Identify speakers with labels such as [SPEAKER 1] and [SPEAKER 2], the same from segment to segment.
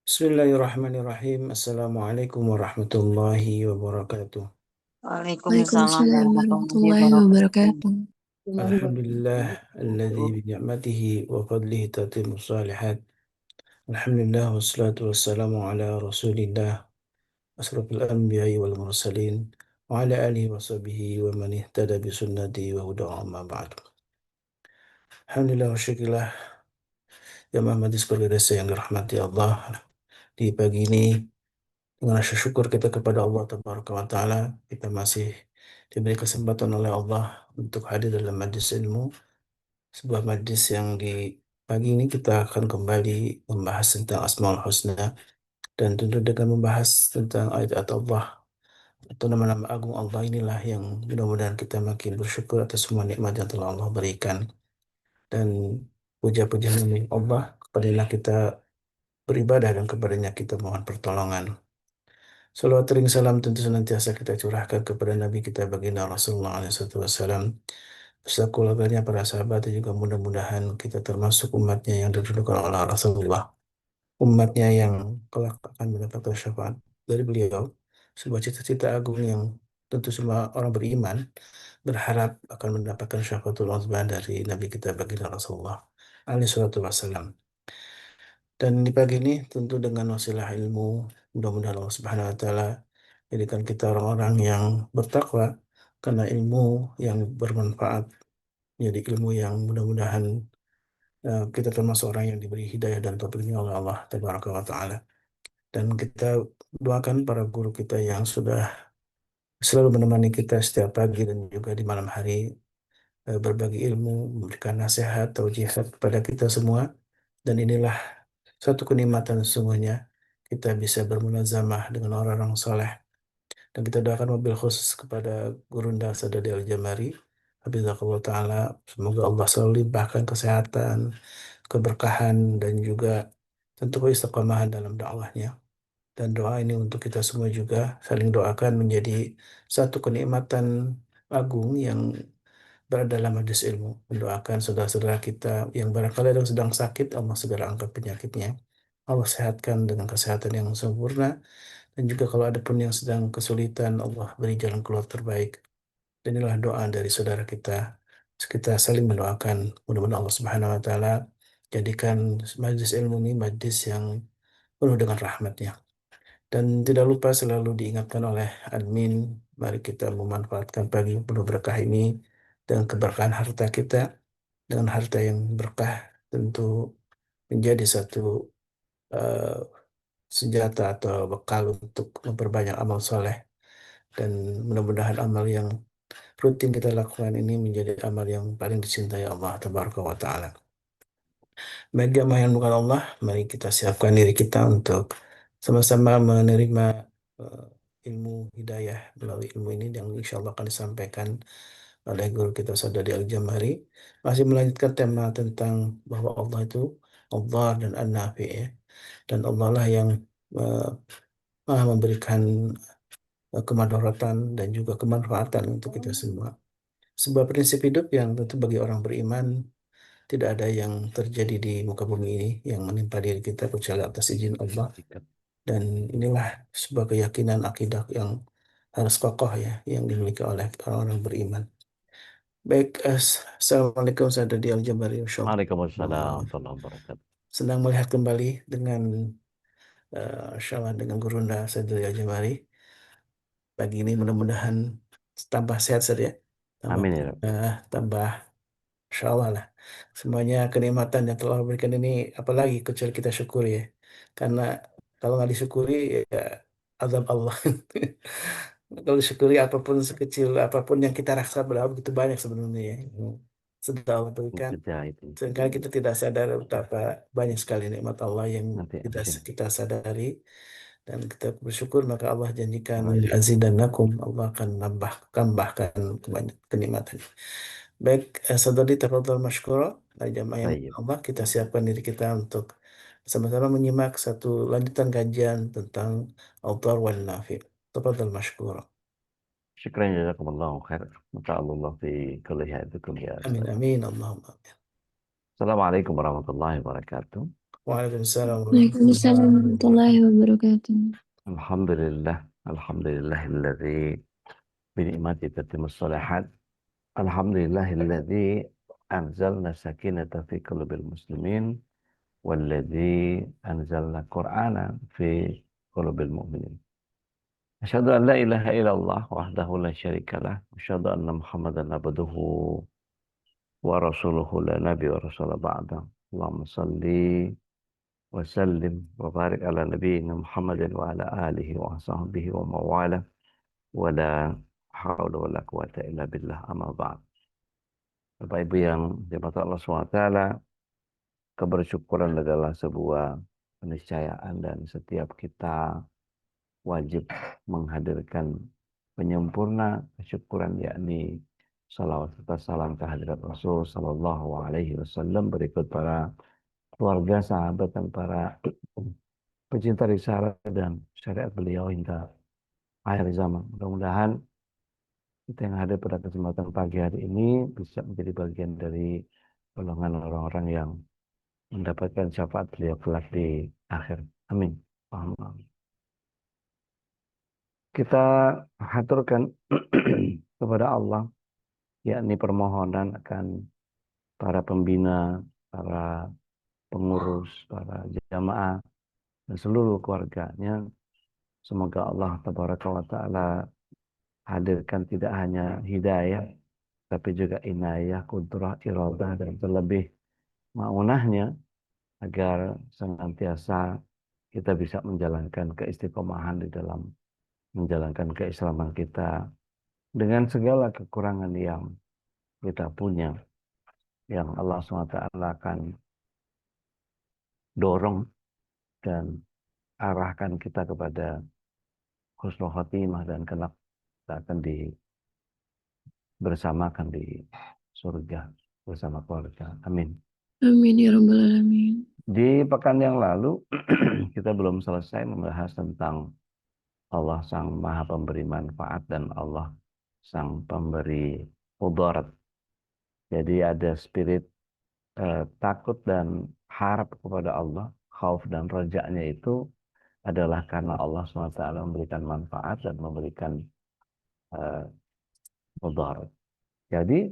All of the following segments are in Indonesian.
[SPEAKER 1] Bismillahirrahmanirrahim. Assalamualaikum warahmatullahi wabarakatuh.
[SPEAKER 2] Waalaikumsalam
[SPEAKER 3] Waalaikumsalam
[SPEAKER 2] warahmatullahi
[SPEAKER 3] warahmatullahi
[SPEAKER 2] wabarakatuh.
[SPEAKER 3] wabarakatuh.
[SPEAKER 1] Alhamdulillah alladzi bi ni'matihi wa fadlihi tatimmu shalihat. Alhamdulillah wassalatu wassalamu ala Rasulillah asrafil anbiya'i wal mursalin wa ala alihi wa sahbihi wa man ihtada bi sunnati wa huda amma ba'du. Alhamdulillah wa syukurillah ya Muhammad sekalian yang dirahmati Allah. Di pagi ini dengan rasa syukur kita kepada Allah Tabaraka wa Ta'ala, kita masih diberi kesempatan oleh Allah untuk hadir dalam majlis ilmu, sebuah majlis yang di pagi ini kita akan kembali membahas tentang Asmaul Husna dan tentu dengan membahas tentang ayat-ayat Allah atau nama-nama agung Allah inilah yang mudah-mudahan kita makin bersyukur atas semua nikmat yang telah Allah berikan dan puja-pujian milik Allah kepadanya kita beribadah dan kepadanya kita mohon pertolongan. Salawat ring salam tentu senantiasa kita curahkan kepada Nabi kita baginda Rasulullah SAW beserta keluarganya, para sahabat dan juga mudah-mudahan kita termasuk umatnya yang diridhokan oleh Rasulullah, umatnya yang kelak akan mendapatkan syafaat dari beliau, sebuah cita-cita agung yang tentu semua orang beriman berharap akan mendapatkan syafaatul uzma dari Nabi kita baginda Rasulullah alaihi salatu wassalam. Dan di pagi ini tentu dengan wasilah ilmu, mudah-mudahan Allah Subhanahu wa taala jadikan kita orang-orang yang bertakwa karena ilmu yang bermanfaat, jadi ilmu yang mudah-mudahan kita termasuk orang yang diberi hidayah dan taufiknya oleh Allah Tabaraka wa taala. Dan kita doakan para guru kita yang sudah selalu menemani kita setiap pagi dan juga di malam hari, berbagi ilmu, memberikan nasihat, taujihat kepada kita semua. Dan inilah satu kenikmatan sesungguhnya kita bisa bermunazamah dengan orang-orang soleh. Dan kita doakan mobil khusus kepada Gurunda Sadadi Al-Jamari. Hafizakallah Ta'ala. Semoga Allah selalu limpahkan kesehatan, keberkahan, dan juga tentu keistiqomahan dalam dakwahnya. Dan doa ini untuk kita semua juga saling doakan menjadi satu kenikmatan agung yang berada dalam majlis ilmu. Mendoakan saudara-saudara kita yang barangkali ada yang sedang sakit, Allah segera angkat penyakitnya. Allah sehatkan dengan kesehatan yang sempurna. Dan juga kalau ada pun yang sedang kesulitan, Allah beri jalan keluar terbaik. Dan inilah doa dari saudara kita. Kita saling mendoakan. Mudah-mudahan Allah Subhanahu wa taala jadikan majlis ilmu ini majlis yang penuh dengan rahmatnya. Dan tidak lupa selalu diingatkan oleh admin, mari kita memanfaatkan pagi yang penuh berkah ini dengan keberkahan harta kita. Dengan harta yang berkah tentu menjadi satu eh, senjata atau bekal untuk memperbanyak amal soleh. Dan mudah-mudahan amal yang rutin kita lakukan ini menjadi amal yang paling dicintai Allah Tabaraka wa Ta'ala. Baik jamaah yang bukan Allah, mari kita siapkan diri kita untuk sama-sama menerima eh, ilmu hidayah melalui ilmu ini yang insya Allah akan disampaikan oleh guru kita Sadadi Al-Jamari. Masih melanjutkan tema tentang bahwa Allah itu Allah dan An-Nafi, ya. Dan Allah lah yang eh, maha memberikan kemadharatan dan juga kemanfaatan untuk kita semua. Sebuah prinsip hidup yang tentu bagi orang beriman tidak ada yang terjadi di muka bumi ini yang menimpa diri kita kecuali atas izin Allah. Dan inilah sebuah keyakinan akidah yang harus kokoh, ya, yang dimiliki oleh orang-orang beriman. Baik, Assalamualaikum Saudara Al-Jabari, Masya Allah.
[SPEAKER 2] Waalaikumsalam warahmatullahi wabarakatuh.
[SPEAKER 1] Senang melihat kembali dengan Insya Allah dengan Gurunda Saudara Al-Jabari. Pagi ini mudah-mudahan tambah sehat saja, tambah
[SPEAKER 2] Amin ya Rabbi.
[SPEAKER 1] tambah Insya Allah lah. Semuanya kenikmatan yang telah Allah berikan ini, apalagi kecuali kita syukuri, ya. Karena kalau nggak disyukuri, ya azab Allah. Kalau disyukuri apapun sekecil apapun yang kita rasa berapa begitu banyak sebenarnya, ya. Sudah Allah berikan.
[SPEAKER 2] Kerja itu.
[SPEAKER 1] Seringkali kita tidak sadar betapa banyak sekali nikmat Allah yang
[SPEAKER 2] Nanti
[SPEAKER 1] tidak
[SPEAKER 2] habisin.
[SPEAKER 1] kita sadari. Dan kita bersyukur maka Allah janjikan
[SPEAKER 2] Oh, iya.
[SPEAKER 1] azidannakum, Allah akan tambahkan kenikmatan. Baik, saudari tafadhol masykura. Jamaah yang
[SPEAKER 2] Baik.
[SPEAKER 1] Allah, kita siapkan diri kita untuk sama-sama menyimak satu lanjutan kajian tentang Autar wal Nafi. Tafadhol masykura.
[SPEAKER 2] Syukran jazakumullahu khair. Maka fi kulli hayatikum ya
[SPEAKER 1] Amin
[SPEAKER 2] Ustaz.
[SPEAKER 1] amin Allahumma.
[SPEAKER 2] Assalamualaikum warahmatullahi wabarakatuh.
[SPEAKER 1] Waalaikumsalam
[SPEAKER 3] Waalaikumsalam
[SPEAKER 1] warahmatullahi
[SPEAKER 3] warahmatullahi
[SPEAKER 1] wabarakatuh.
[SPEAKER 3] wabarakatuh.
[SPEAKER 2] Alhamdulillah, alhamdulillahilladzi binikmati tatimmus shalihat. Alhamdulillahilladzi anzalna sakinata fi qulubil muslimin walladzi anzalna qur'ana fi qulubil mu'minin. Asyhadu an la ilaha illallah wahdahu la syarikalah, asyhadu anna Muhammadan abduhu wa rasuluhu la nabi wa rasul ba'da. Allahumma salli wa sallim wa barik ala nabiyyina Muhammadin wa ala alihi wa sahbihi wa mawala wa la haula wa la quwata illa billah amma ba'd. Bapak Ibu yang dirahmati Allah SWT, kebersyukuran adalah sebuah keniscayaan dan setiap kita wajib menghadirkan penyempurna kesyukuran, yakni salawat serta salam kehadirat Rasul Sallallahu Alaihi Wasallam, berikut para keluarga, sahabat, dan para pecinta risalah dan syariat beliau hingga akhir zaman. Mudah-mudahan kita yang hadir pada kesempatan pagi hari ini bisa menjadi bagian dari golongan orang-orang yang mendapatkan syafaat beliau kelak di akhir. Amin. Amin. Kita haturkan kepada Allah, yakni permohonan akan para pembina, para pengurus, para jamaah, dan seluruh keluarganya. Semoga Allah Tabaraka wa Ta'ala hadirkan tidak hanya hidayah, tapi juga inayah, kudrah, iradah, dan terlebih ma'unahnya, agar senantiasa kita bisa menjalankan keistiqomahan di dalam menjalankan keislaman kita dengan segala kekurangan yang kita punya, yang Allah SWT akan dorong dan arahkan kita kepada husnul khotimah dan kelak kita akan bersamakan di surga bersama keluarga. Amin.
[SPEAKER 3] Amin ya rabbal alamin.
[SPEAKER 2] Di pekan yang lalu kita belum selesai membahas tentang Allah Sang Maha Pemberi Manfaat dan Allah Sang Pemberi Mudarat. Jadi ada spirit takut dan harap kepada Allah, khauf dan rajanya itu adalah karena Allah SWT memberikan manfaat dan memberikan mudarat. Jadi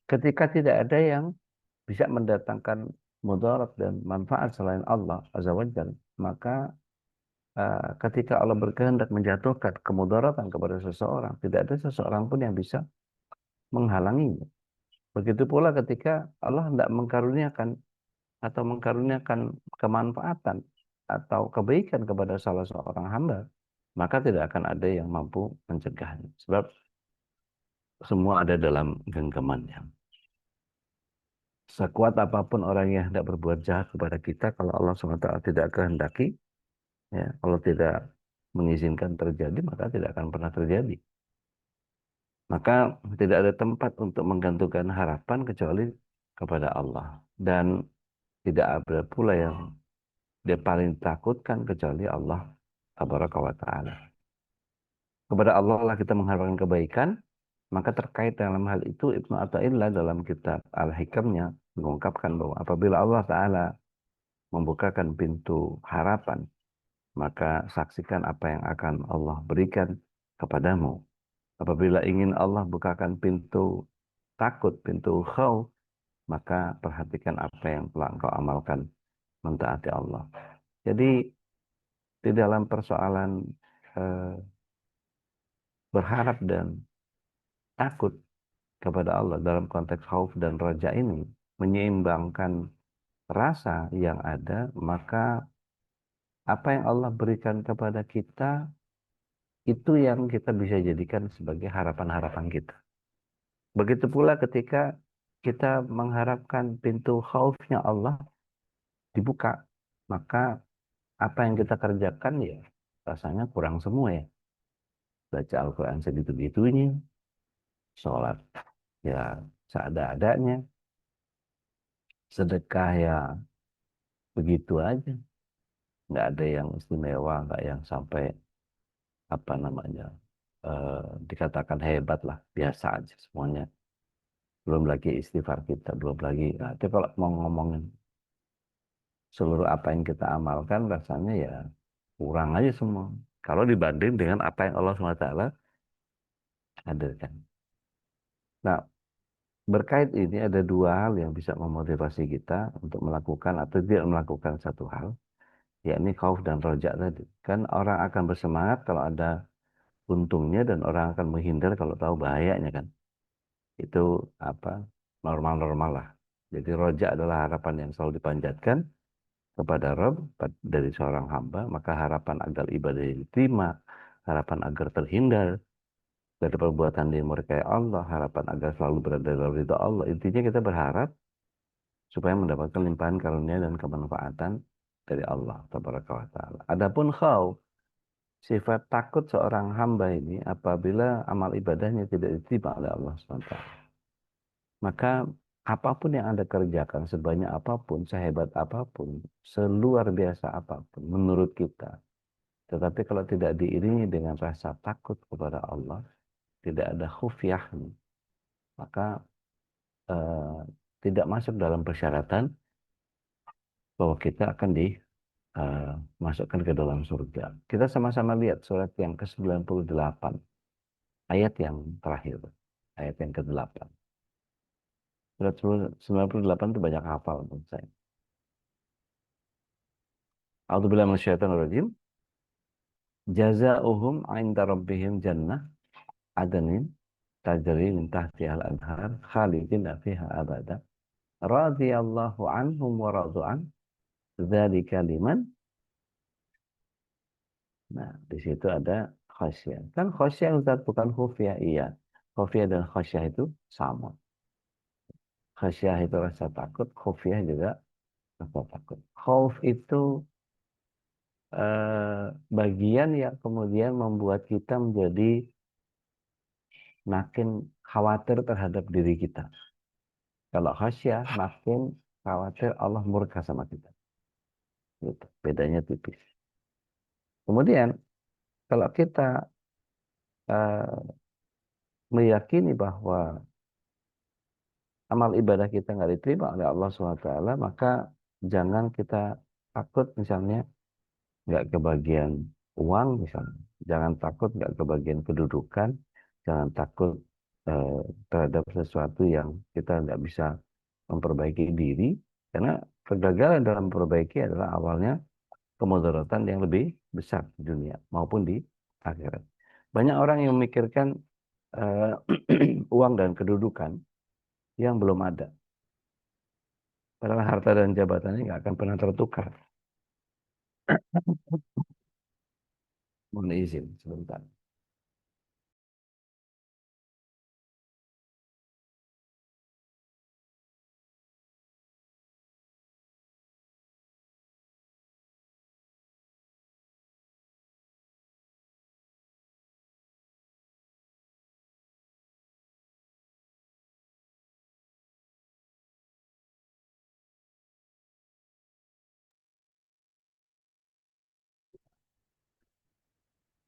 [SPEAKER 2] ketika tidak ada yang bisa mendatangkan mudarat dan manfaat selain Allah Azza wa Jalla, maka ketika Allah berkehendak menjatuhkan kemudaratan kepada seseorang, tidak ada seseorang pun yang bisa menghalanginya. Begitu pula ketika Allah hendak mengkaruniakan atau mengkaruniakan kemanfaatan atau kebaikan kepada salah seorang hamba, maka tidak akan ada yang mampu mencegahnya. Sebab semua ada dalam genggamannya. Sekuat apapun orang yang hendak berbuat jahat kepada kita, kalau Allah SWT tidak kehendaki, ya, kalau tidak mengizinkan terjadi, maka tidak akan pernah terjadi. Maka tidak ada tempat untuk menggantungkan harapan kecuali kepada Allah. Dan tidak ada pula yang dia paling takutkan kecuali Allah Tabaraka wa Ta'ala. Kepada Allah lah kita mengharapkan kebaikan. Maka terkait dalam hal itu Ibnu Athaillah dalam kitab Al-Hikamnya mengungkapkan bahwa apabila Allah Ta'ala membukakan pintu harapan, maka saksikan apa yang akan Allah berikan kepadamu. Apabila ingin Allah bukakan pintu takut, pintu khauf, maka perhatikan apa yang telah engkau amalkan mentaati Allah. Jadi di dalam persoalan berharap dan takut kepada Allah dalam konteks khauf dan raja ini menyeimbangkan rasa yang ada, maka apa yang Allah berikan kepada kita itu yang kita bisa jadikan sebagai harapan-harapan kita. Begitu pula ketika kita mengharapkan pintu khaufnya Allah dibuka, maka apa yang kita kerjakan ya rasanya kurang semua ya. Baca Al-Quran segitu-gitunya, sholat ya seada-adanya, sedekah ya begitu aja. Nggak ada yang istimewa, nggak yang sampai apa namanya dikatakan hebat lah, biasa aja semuanya. Belum lagi istighfar kita, belum lagi. Nah, itu kalau mau ngomongin seluruh apa yang kita amalkan rasanya ya kurang aja semua. Kalau dibanding dengan apa yang Allah SWT hadirkan. Nah, berkait ini ada dua hal yang bisa memotivasi kita untuk melakukan atau tidak melakukan satu hal, yakni khauf dan roja tadi. Kan orang akan bersemangat kalau ada untungnya dan orang akan menghindar kalau tahu bahayanya kan. Itu apa normal-normal lah. Jadi roja adalah harapan yang selalu dipanjatkan kepada Rabb dari seorang hamba, maka harapan agar ibadah diterima, harapan agar terhindar dari perbuatan yang dimurkai Allah, harapan agar selalu berada dalam ridha Allah. Intinya kita berharap supaya mendapatkan limpahan karunia dan kemanfaatan dari Allah Tabaraka wa Ta'ala. Adapun khauf, sifat takut seorang hamba ini apabila amal ibadahnya tidak diterima oleh Allah SWT. Maka apapun yang Anda kerjakan, sebanyak apapun, sehebat apapun, seluar biasa apapun, menurut kita. Tetapi kalau tidak diiringi dengan rasa takut kepada Allah, tidak ada khufyah, maka eh, tidak masuk dalam persyaratan bahwa kita akan dimasukkan ke dalam surga. Kita sama-sama lihat surat yang ke-98, ayat yang terakhir, ayat yang ke-8. Surat 98 itu banyak hafal menurut saya. A'udzubillahi minasyaitonir rajim. Jazaohum 'inda rabbihim jannah adnin tajri min tahtiha al-anhar khalidina fiha abada. Radhiyallahu anhum wa radu an. Dzalika liman. Nah, di situ ada khasyah. Kan khasyah Ustaz bukan khufyah, iya. Khufyah dan khasyah itu sama. Khasyah itu rasa takut, khufyah juga rasa takut. Khauf itu bagian yang kemudian membuat kita menjadi makin khawatir terhadap diri kita. Kalau khasyah makin khawatir Allah murka sama kita. Gitu. Bedanya tipis. Kemudian kalau kita meyakini bahwa amal ibadah kita nggak diterima oleh Allah SWT, maka jangan kita takut misalnya nggak kebagian uang misalnya. Jangan takut nggak kebagian kedudukan. Jangan takut eh, terhadap sesuatu yang kita nggak bisa memperbaiki diri. Karena kegagalan dalam memperbaiki adalah awalnya kemudaratan yang lebih besar di dunia maupun di akhirat. Banyak orang yang memikirkan eh, uang dan kedudukan yang belum ada. Padahal harta dan jabatannya nggak akan pernah tertukar. Mohon izin sebentar.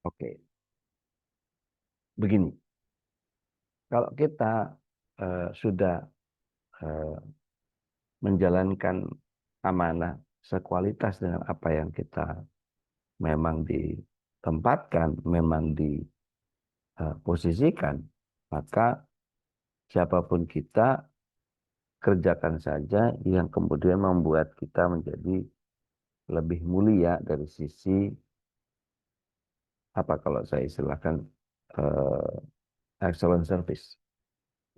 [SPEAKER 2] Oke, begini. Kalau kita sudah eh, menjalankan amanah sekualitas dengan apa yang kita memang ditempatkan, memang diposisikan, maka siapapun kita kerjakan saja yang kemudian membuat kita menjadi lebih mulia dari sisi apa kalau saya istilahkan eh, excellent service.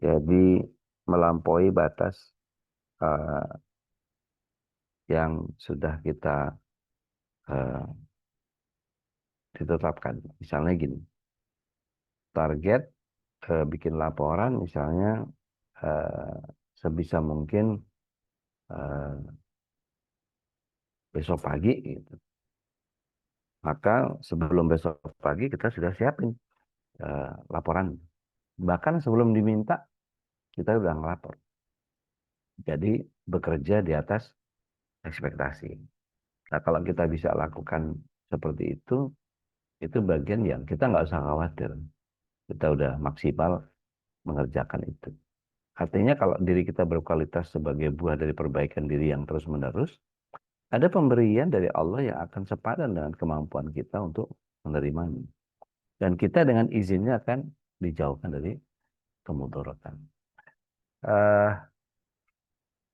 [SPEAKER 2] Jadi melampaui batas eh, yang sudah kita eh, ditetapkan. Misalnya gini, target bikin laporan misalnya eh, sebisa mungkin eh, besok pagi gitu. Maka sebelum besok pagi kita sudah siapin laporan. Bahkan sebelum diminta kita sudah ngelapor. Jadi bekerja di atas ekspektasi. Nah kalau kita bisa lakukan seperti itu bagian yang kita nggak usah khawatir. Kita udah maksimal mengerjakan itu. Artinya kalau diri kita berkualitas sebagai buah dari perbaikan diri yang terus-menerus, ada pemberian dari Allah yang akan sepadan dengan kemampuan kita untuk menerimanya. Dan kita dengan izinnya akan dijauhkan dari kemudaratan. Eh,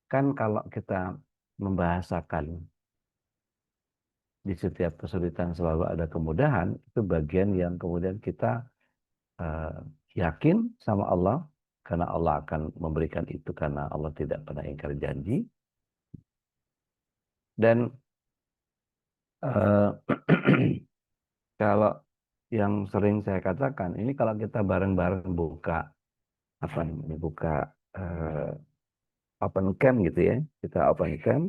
[SPEAKER 2] kan kalau kita membahasakan di setiap kesulitan selalu ada kemudahan, itu bagian yang kemudian kita eh, yakin sama Allah, karena Allah akan memberikan itu karena Allah tidak pernah ingkar janji. Dan eh, kalau yang sering saya katakan, ini kalau kita bareng-bareng buka apa namanya, buka eh, open camp gitu ya, kita open camp,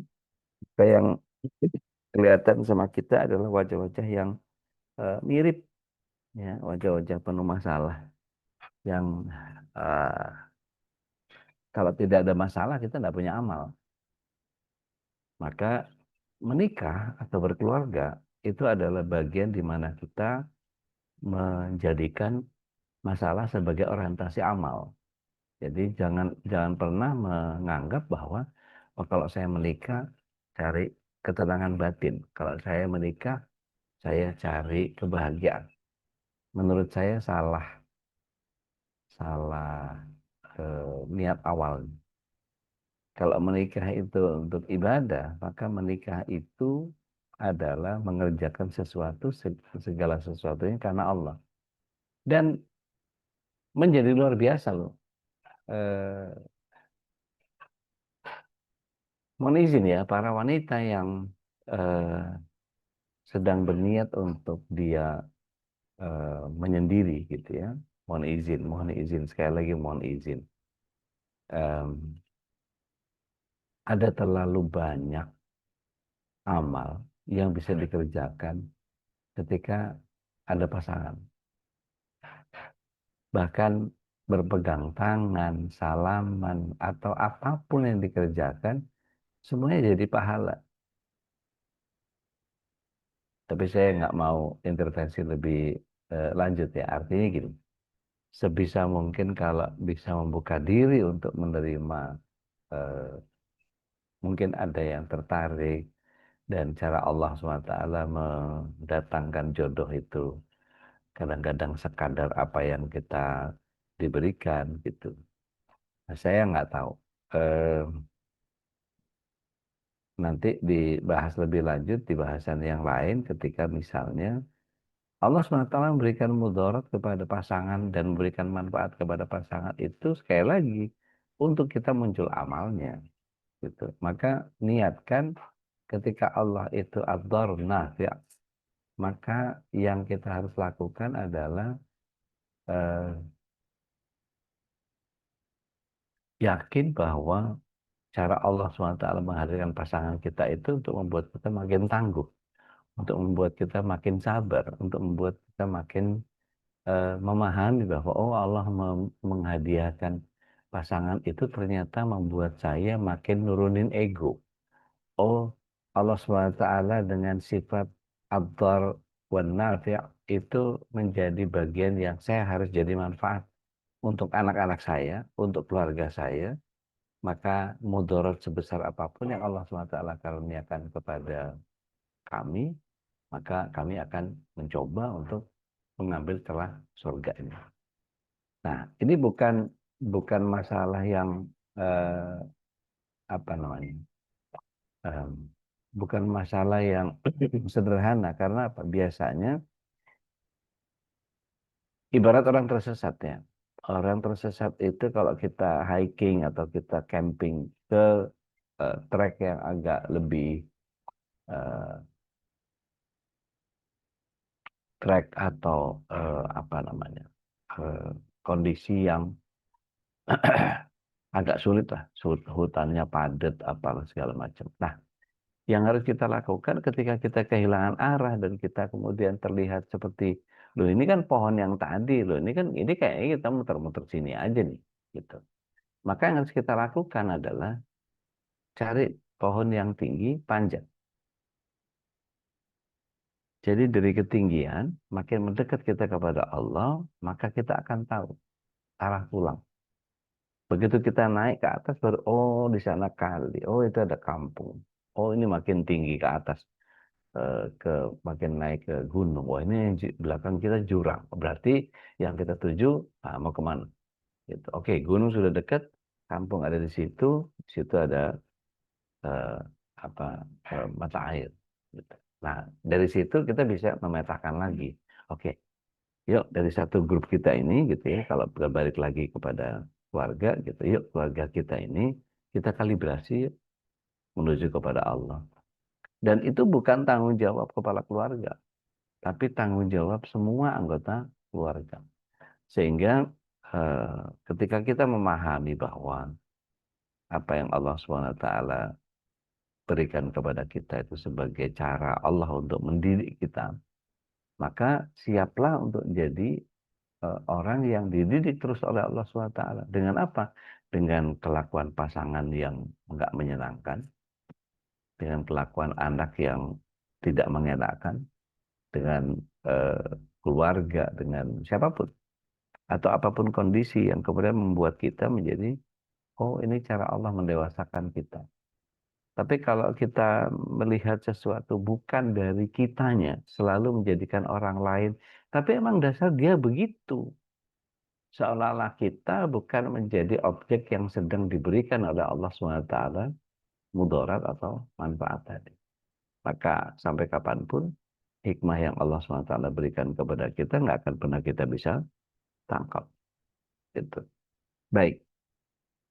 [SPEAKER 2] kayak yang kelihatan sama kita adalah wajah-wajah yang mirip, ya, wajah-wajah penuh masalah yang eh, kalau tidak ada masalah kita tidak punya amal. Maka menikah atau berkeluarga itu adalah bagian di mana kita menjadikan masalah sebagai orientasi amal. Jadi jangan jangan pernah menganggap bahwa oh, kalau saya menikah cari ketenangan batin. Kalau saya menikah saya cari kebahagiaan. Menurut saya salah salah niat awal. Kalau menikah itu untuk ibadah, maka menikah itu adalah mengerjakan sesuatu, segala sesuatunya karena Allah. Dan menjadi luar biasa loh. Eh, Mohon izin ya, para wanita yang eh, sedang berniat untuk dia menyendiri gitu ya. Mohon izin, sekali lagi mohon izin. Em, ada terlalu banyak amal yang bisa dikerjakan ketika ada pasangan. Bahkan berpegang tangan, salaman, atau apapun yang dikerjakan, semuanya jadi pahala. Tapi saya nggak mau intervensi lebih lanjut ya. Artinya gini, sebisa mungkin kalau bisa membuka diri untuk menerima, eh, mungkin ada yang tertarik, dan cara Allah SWT mendatangkan jodoh itu kadang-kadang sekadar apa yang kita diberikan gitu. Nah, saya nggak tahu. Eh, Nanti dibahas lebih lanjut di bahasan yang lain ketika misalnya Allah SWT memberikan mudarat kepada pasangan dan memberikan manfaat kepada pasangan itu sekali lagi untuk kita muncul amalnya gitu. Maka niatkan ketika Allah itu ad-dar nafi', maka yang kita harus lakukan adalah eh, yakin bahwa cara Allah SWT menghadirkan pasangan kita itu untuk membuat kita makin tangguh, untuk membuat kita makin sabar, untuk membuat kita makin memahami bahwa oh Allah menghadiahkan pasangan itu ternyata membuat saya makin nurunin ego. Oh Allah SWT dengan sifat ad-dar wan nafi' itu menjadi bagian yang saya harus jadi manfaat untuk anak-anak saya, untuk keluarga saya. Maka mudarat sebesar apapun yang Allah SWT karuniakan kepada kami, maka kami akan mencoba untuk mengambil celah surga ini. Nah, ini bukan bukan masalah yang eh, apa namanya, em, bukan masalah yang sederhana karena apa? Biasanya ibarat orang tersesat ya. Orang tersesat itu kalau kita hiking atau kita camping ke trek yang agak lebih eh, trek atau apa namanya, kondisi yang agak sulit lah, hutannya padat, apalah segala macam. Nah, yang harus kita lakukan ketika kita kehilangan arah dan kita kemudian terlihat seperti, loh ini kan pohon yang tadi, loh ini kan ini kayaknya kita muter-muter sini aja nih, gitu. Maka yang harus kita lakukan adalah cari pohon yang tinggi, panjang. Jadi dari ketinggian, makin mendekat kita kepada Allah, maka kita akan tahu arah pulang. Begitu kita naik ke atas baru, oh di sana kali, oh itu ada kampung. Oh ini makin tinggi ke atas, ke makin naik ke gunung. Wah ini yang di belakang kita jurang. Berarti yang kita tuju mau kemana? Gitu. Oke, gunung sudah dekat, kampung ada di situ ada eh, apa mata air. Gitu. Nah dari situ kita bisa memetakan lagi. Oke, yuk dari satu grup kita ini gitu ya, kalau berbalik lagi kepada keluarga gitu, yuk keluarga kita ini kita kalibrasi yuk, menuju kepada Allah. Dan itu bukan tanggung jawab kepala keluarga, tapi tanggung jawab semua anggota keluarga. Sehingga ketika kita memahami bahwa apa yang Allah SWT berikan kepada kita itu sebagai cara Allah untuk mendidik kita, maka siaplah untuk jadi orang yang dididik terus oleh Allah SWT. Dengan apa? Dengan kelakuan pasangan yang enggak menyenangkan, dengan kelakuan anak yang tidak mengenakan, dengan keluarga, dengan siapapun. Atau apapun kondisi yang kemudian membuat kita menjadi, oh ini cara Allah mendewasakan kita. Tapi kalau kita melihat sesuatu bukan dari kitanya, selalu menjadikan orang lain, tapi emang dasar dia begitu. Seolah-olah kita bukan menjadi objek yang sedang diberikan oleh Allah SWT, mudarat atau manfaat tadi. Maka sampai kapanpun, hikmah yang Allah SWT berikan kepada kita, nggak akan pernah kita bisa tangkap. Gitu. Baik,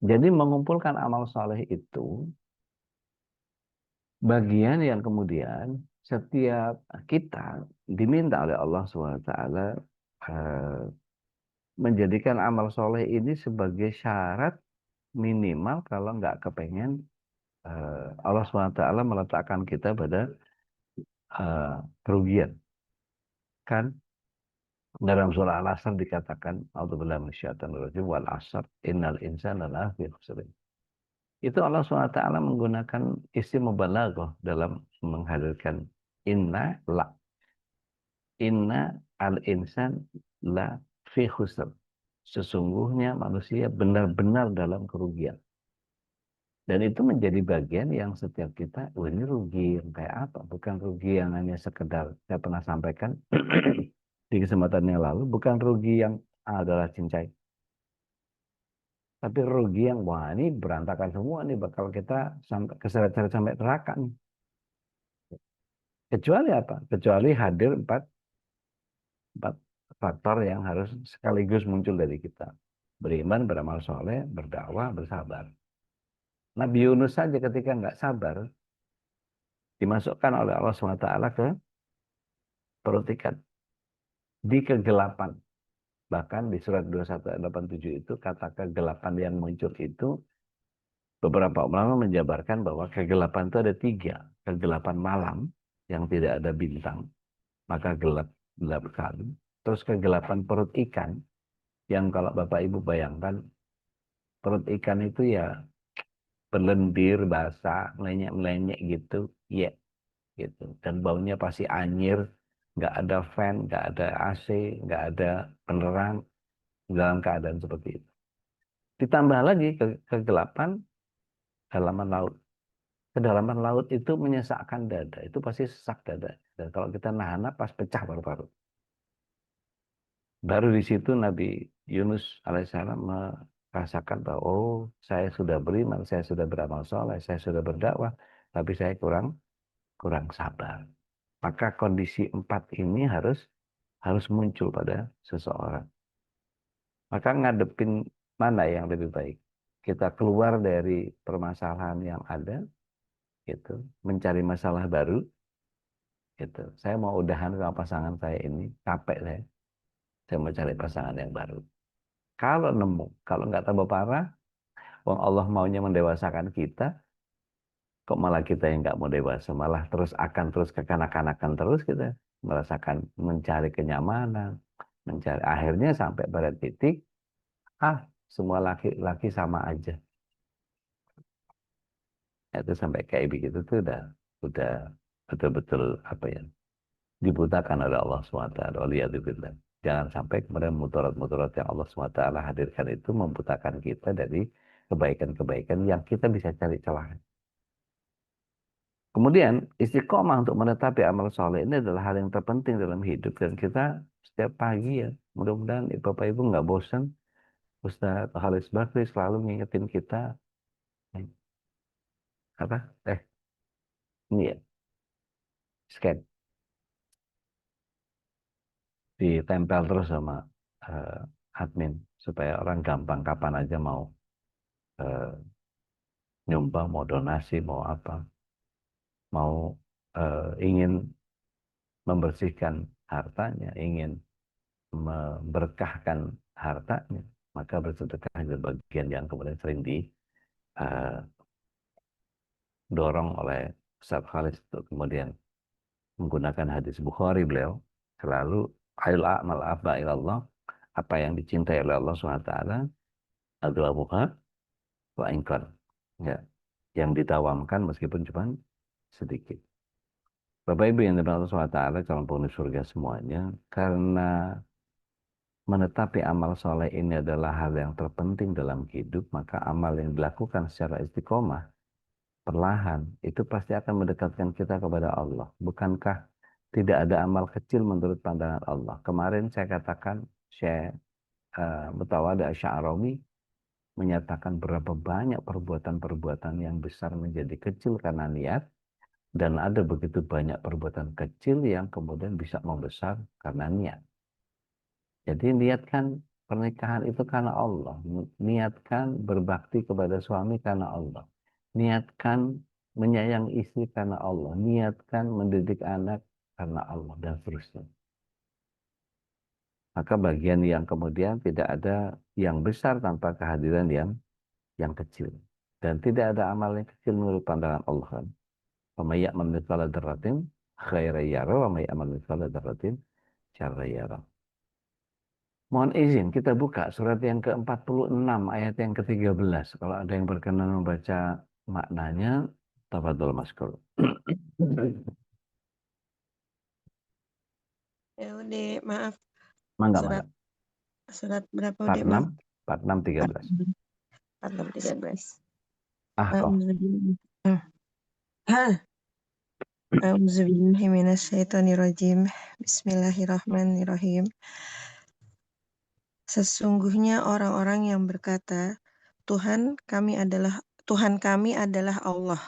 [SPEAKER 2] jadi mengumpulkan amal soleh itu, bagian yang kemudian setiap kita diminta oleh Allah SWT menjadikan amal soleh ini sebagai syarat minimal kalau nggak kepengen Allah SWT meletakkan kita pada kerugian. Kan dalam surah Al-Asr dikatakan, A'udzubillahi minasyaitonir rajim wal 'asr innal insana lafi khusr. Itu Allah SWT menggunakan isim mubalaghah dalam menghadirkan inna la. Inna al-insan la fi khusr. Sesungguhnya manusia benar-benar dalam kerugian. Dan itu menjadi bagian yang setiap kita, oh ini rugi yang kayak apa? Bukan rugi yang hanya sekedar, saya pernah sampaikan di kesempatan yang lalu, bukan rugi yang adalah cincai. Tapi rugi yang, wah ini berantakan semua nih, bakal kita sampai keseret-seret sampai neraka nih. Kecuali apa? Kecuali hadir empat faktor yang harus sekaligus muncul dari kita. Beriman, beramal soleh, berdakwah, bersabar. Nabi Yunus saja ketika nggak sabar, dimasukkan oleh Allah SWT ke perut ikan. Di kegelapan. Bahkan di surat 2187 itu, kata kegelapan yang muncul itu, beberapa ulama menjabarkan bahwa kegelapan itu ada tiga. Kegelapan malam, yang tidak ada bintang, maka gelap sekali. Terus kegelapan perut ikan, yang kalau Bapak Ibu bayangkan, perut ikan itu ya berlendir, basah, melenyek-melenyek gitu, ya, gitu. Dan baunya pasti anyir, nggak ada fan, nggak ada AC, nggak ada penerang, dalam keadaan seperti itu. Ditambah lagi kegelapan dalaman laut. Kedalaman laut itu menyesakkan dada, itu pasti sesak dada. Dan kalau kita nahan napas, pecah paru-paru. Baru di situ Nabi Yunus alaihissalam merasakan bahwa oh saya sudah beriman, saya sudah beramal soleh, saya sudah berdakwah, tapi saya kurang sabar. Maka kondisi empat ini harus muncul pada seseorang. Maka ngadepin mana yang lebih baik? Kita keluar dari permasalahan yang ada, gitu, mencari masalah baru, gitu. Saya mau udahan sama pasangan saya ini, capek saya mau cari pasangan yang baru. Kalau nemu, kalau nggak tambah parah, wong Allah maunya mendewasakan kita, kok malah kita yang nggak mau dewasa, malah terus kekanak-kanakan terus kita merasakan mencari kenyamanan, mencari akhirnya sampai pada titik, semua laki-laki sama aja. Itu sampai kayak begitu tuh udah betul-betul apa ya, dibutakan oleh Allah SWT. Waliyadzubillah. Jangan sampai kemudian mudarat-mudarat yang Allah SWT hadirkan itu membutakan kita dari kebaikan-kebaikan yang kita bisa cari celah. Kemudian istiqomah untuk menetapi amal soleh ini adalah hal yang terpenting dalam hidup dan kita setiap pagi ya mudah-mudahan Bapak Ibu nggak bosan Ustaz Halis Bakri selalu ngingetin kita apa ini ya scan ditempel terus sama admin supaya orang gampang kapan aja mau eh, nyumbang mau donasi mau apa mau ingin membersihkan hartanya ingin memberkahkan hartanya, maka bersedekah adalah bagian yang kemudian sering didorong oleh Ustaz Khalis untuk kemudian menggunakan hadis Bukhari beliau selalu ail a'mal abba ilallah apa yang dicintai oleh Allah SWT adalah buka wa ingkar ya, yang ditawamkan meskipun cuma sedikit. Bapak Ibu yang dimaksud Allah SWT calon penghuni surga semuanya, karena menetapi amal soleh ini adalah hal yang terpenting dalam hidup, maka amal yang dilakukan secara istiqomah, perlahan, itu pasti akan mendekatkan kita kepada Allah. Bukankah tidak ada amal kecil menurut pandangan Allah? Kemarin saya katakan, Syekh Mutawada Asy'arawi menyatakan berapa banyak perbuatan-perbuatan yang besar menjadi kecil karena niat, dan ada begitu banyak perbuatan kecil yang kemudian bisa membesar karena niat. Jadi niatkan pernikahan itu karena Allah. Niatkan berbakti kepada suami karena Allah. Niatkan menyayangi istri karena Allah. Niatkan mendidik anak karena Allah dan seterusnya. Maka bagian yang kemudian tidak ada yang besar tanpa kehadiran yang kecil. Dan tidak ada amal yang kecil menurut pandangan Allah kan. Wa may ya'mal mithqala dzarratin khairan yarah wa may ya'mal mithqala dzarratin syarran yarah. Mohon izin, kita buka surat yang ke-46, ayat yang ke-13. Kalau ada yang berkenan membaca maknanya, tafadhol maskur.
[SPEAKER 4] Ya udah, maaf.
[SPEAKER 2] Mangga,
[SPEAKER 4] Surat
[SPEAKER 2] mangga.
[SPEAKER 4] surat berapa udah, maaf?
[SPEAKER 2] 46, 13.
[SPEAKER 4] 46 13.
[SPEAKER 2] Ah, kok.
[SPEAKER 4] A'udzubillahi minasyaitonirrajim. Bismillahirrahmanirrahim. Sesungguhnya orang-orang yang berkata, Tuhan kami adalah Allah.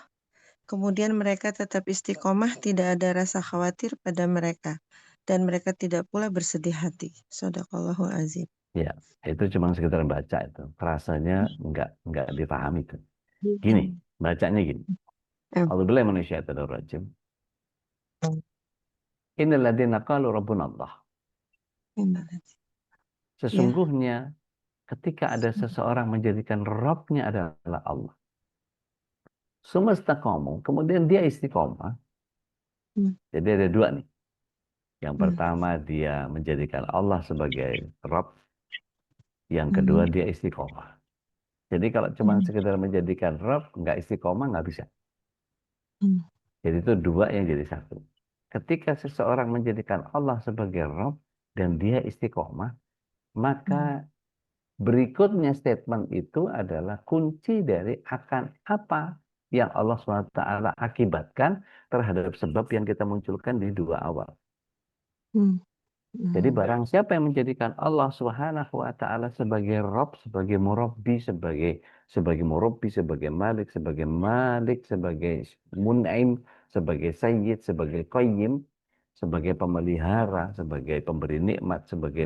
[SPEAKER 4] Kemudian mereka tetap istiqomah, tidak ada rasa khawatir pada mereka, dan mereka tidak pula bersedih hati. Shadaqallahul azim.
[SPEAKER 2] Ya, itu cuma sekedar baca itu. Rasanya nggak dipahami itu. Gini, bacanya gini. A'udzubillahi minasyaitonir rajim. Innal ladzina qalu rabbuna Allah. Sesungguhnya ketika ada seseorang menjadikan Rabbnya adalah Allah. Semesta kamu, kemudian dia istiqomah. Jadi ada dua nih. Yang pertama dia menjadikan Allah sebagai Rabb. Yang kedua dia istiqomah. Jadi kalau cuma sekedar menjadikan Rabb, nggak istiqomah, nggak bisa. Jadi itu dua yang jadi satu. Ketika seseorang menjadikan Allah sebagai Rabb dan dia istiqomah, maka berikutnya statement itu adalah kunci dari akan apa yang Allah SWT akibatkan terhadap sebab yang kita munculkan di dua awal. Jadi barang siapa yang menjadikan Allah Subhanahu wa taala sebagai Rabb, sebagai Murabbi, sebagai Murabbi, sebagai Malik, sebagai Mun'im, sebagai Sayyid, sebagai Qayyim, sebagai pemelihara, sebagai pemberi nikmat, sebagai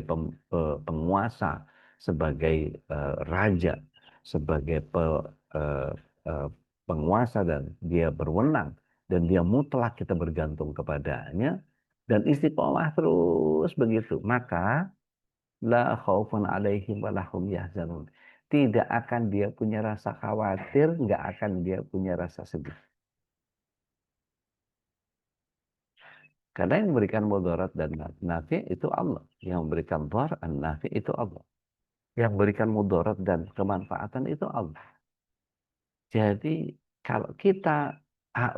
[SPEAKER 2] penguasa, sebagai raja, sebagai penguasa dan dia berwenang dan dia mutlak kita bergantung kepadanya dan istiqomah terus begitu, maka la khaufun alaihim wa lahum yahzanun. Tidak akan dia punya rasa khawatir, nggak akan dia punya rasa sedih. Karena yang memberikan mudarat dan nafi itu Allah. Yang memberikan dhar dan nafi itu Allah. Yang memberikan mudarat dan kemanfaatan itu Allah. Jadi kalau kita,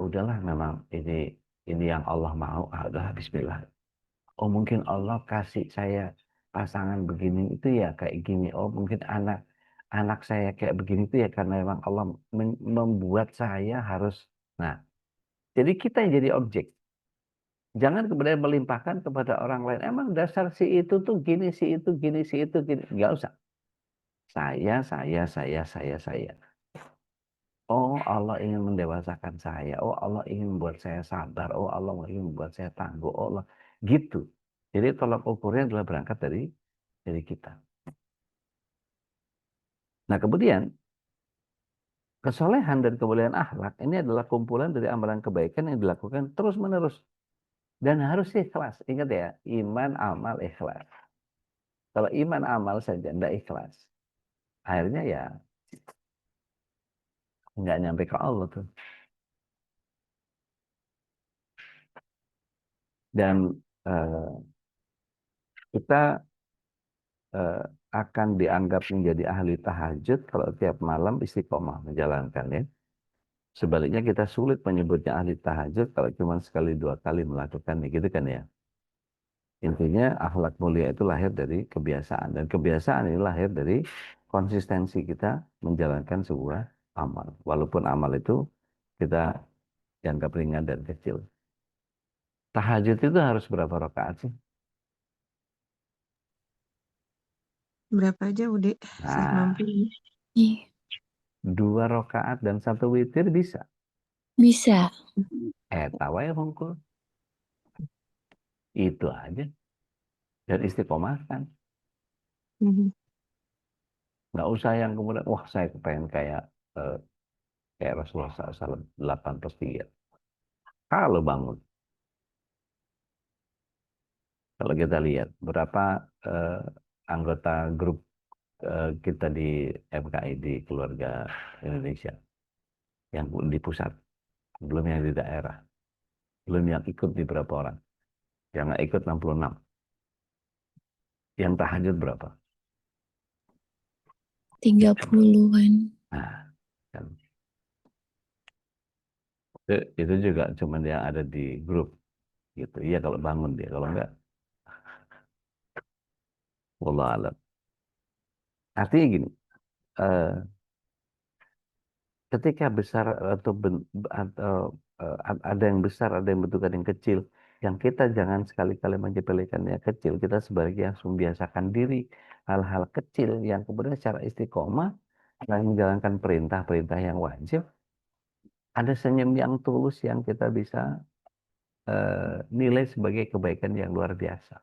[SPEAKER 2] udahlah memang ini yang Allah mau, udahlah bismillah. Oh mungkin Allah kasih saya pasangan begini itu ya kayak gini. Oh mungkin anak saya kayak begini itu ya karena memang Allah membuat saya harus. Nah, Jadi kita yang jadi objek. Jangan kemudian melimpahkan kepada orang lain. Emang dasar si itu tuh gini, si itu gini, si itu gini. Nggak usah. Saya. Oh, Allah ingin mendewasakan saya. Oh, Allah ingin membuat saya sabar. Oh, Allah ingin membuat saya tangguh. Oh, Allah. Gitu. Jadi tolak ukurnya adalah berangkat dari kita. Nah, kemudian kesolehan dan kemuliaan akhlak ini adalah kumpulan dari amalan kebaikan yang dilakukan terus-menerus. Dan harus ikhlas. Ingat ya, iman, amal, ikhlas. Kalau iman, amal saja tidak ikhlas, akhirnya ya nggak nyampe ke Allah tuh. Dan eh, kita eh, akan dianggap menjadi ahli tahajud kalau tiap malam istiqomah menjalankannya. Sebaliknya kita sulit menyebutnya ahli tahajud kalau cuma sekali dua kali melakukannya, gitu kan ya. Intinya akhlak mulia itu lahir dari kebiasaan, dan kebiasaan ini lahir dari konsistensi kita menjalankan sebuah amal. Walaupun amal itu kita dianggap ringan dan kecil. Tahajud itu harus berapa rakaat sih?
[SPEAKER 4] Berapa aja Ude,
[SPEAKER 2] Nah,
[SPEAKER 4] semampu.
[SPEAKER 3] Ih,
[SPEAKER 2] 2 rakaat dan 1 witir bisa.
[SPEAKER 3] bisa.
[SPEAKER 2] Tahu ya hongkul. Itu aja. Dan istiqomah kan.
[SPEAKER 4] Mhm.
[SPEAKER 2] Nggak usah yang kemudian, wah saya kepengen eh, kayak Rasulullah SAW 8/3. Kalau bangun, kalau kita lihat berapa eh, anggota grup kita di MKI di Keluarga Indonesia yang di pusat, belum yang di daerah, belum yang ikut di berapa orang, yang nggak ikut 66, yang tahajud berapa?
[SPEAKER 3] 30-an.
[SPEAKER 2] Nah, kan. Itu juga cuman yang ada di grup gitu. Iya kalau bangun dia, kalau enggak, wallah alam. Artinya gini, eh, ketika besar atau ada yang besar, ada yang bentukan yang kecil, yang kita jangan sekali-kali menyepelekan yang kecil. Kita sebaliknya harus membiasakan diri hal-hal kecil yang kemudian secara istiqomah selain menjalankan perintah-perintah yang wajib, ada senyum yang tulus yang kita bisa nilai sebagai kebaikan yang luar biasa.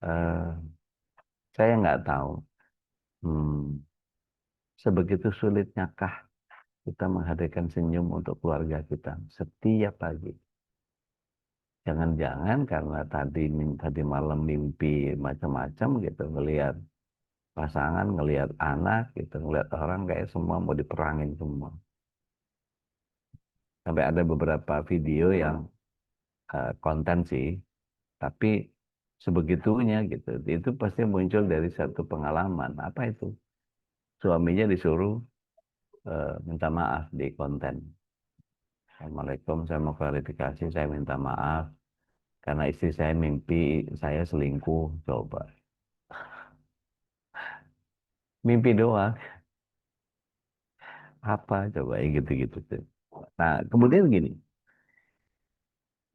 [SPEAKER 2] Eh, saya nggak tahu, hmm, sebegitu sulitnya kah kita menghadirkan senyum untuk keluarga kita setiap pagi. Jangan-jangan karena tadi malam mimpi macam-macam gitu, ngelihat pasangan, ngelihat anak gitu, ngelihat orang kayak semua mau diperangin semua. Sampai ada beberapa video yang konten sih, tapi sebegitunya gitu. Itu pasti muncul dari satu pengalaman. Apa itu? Suaminya disuruh minta maaf di konten. Assalamualaikum, saya mau klarifikasi, saya minta maaf karena istri saya mimpi saya selingkuh. Coba mimpi doang, apa coba ya gitu-gitu tuh. Nah, kemudian gini,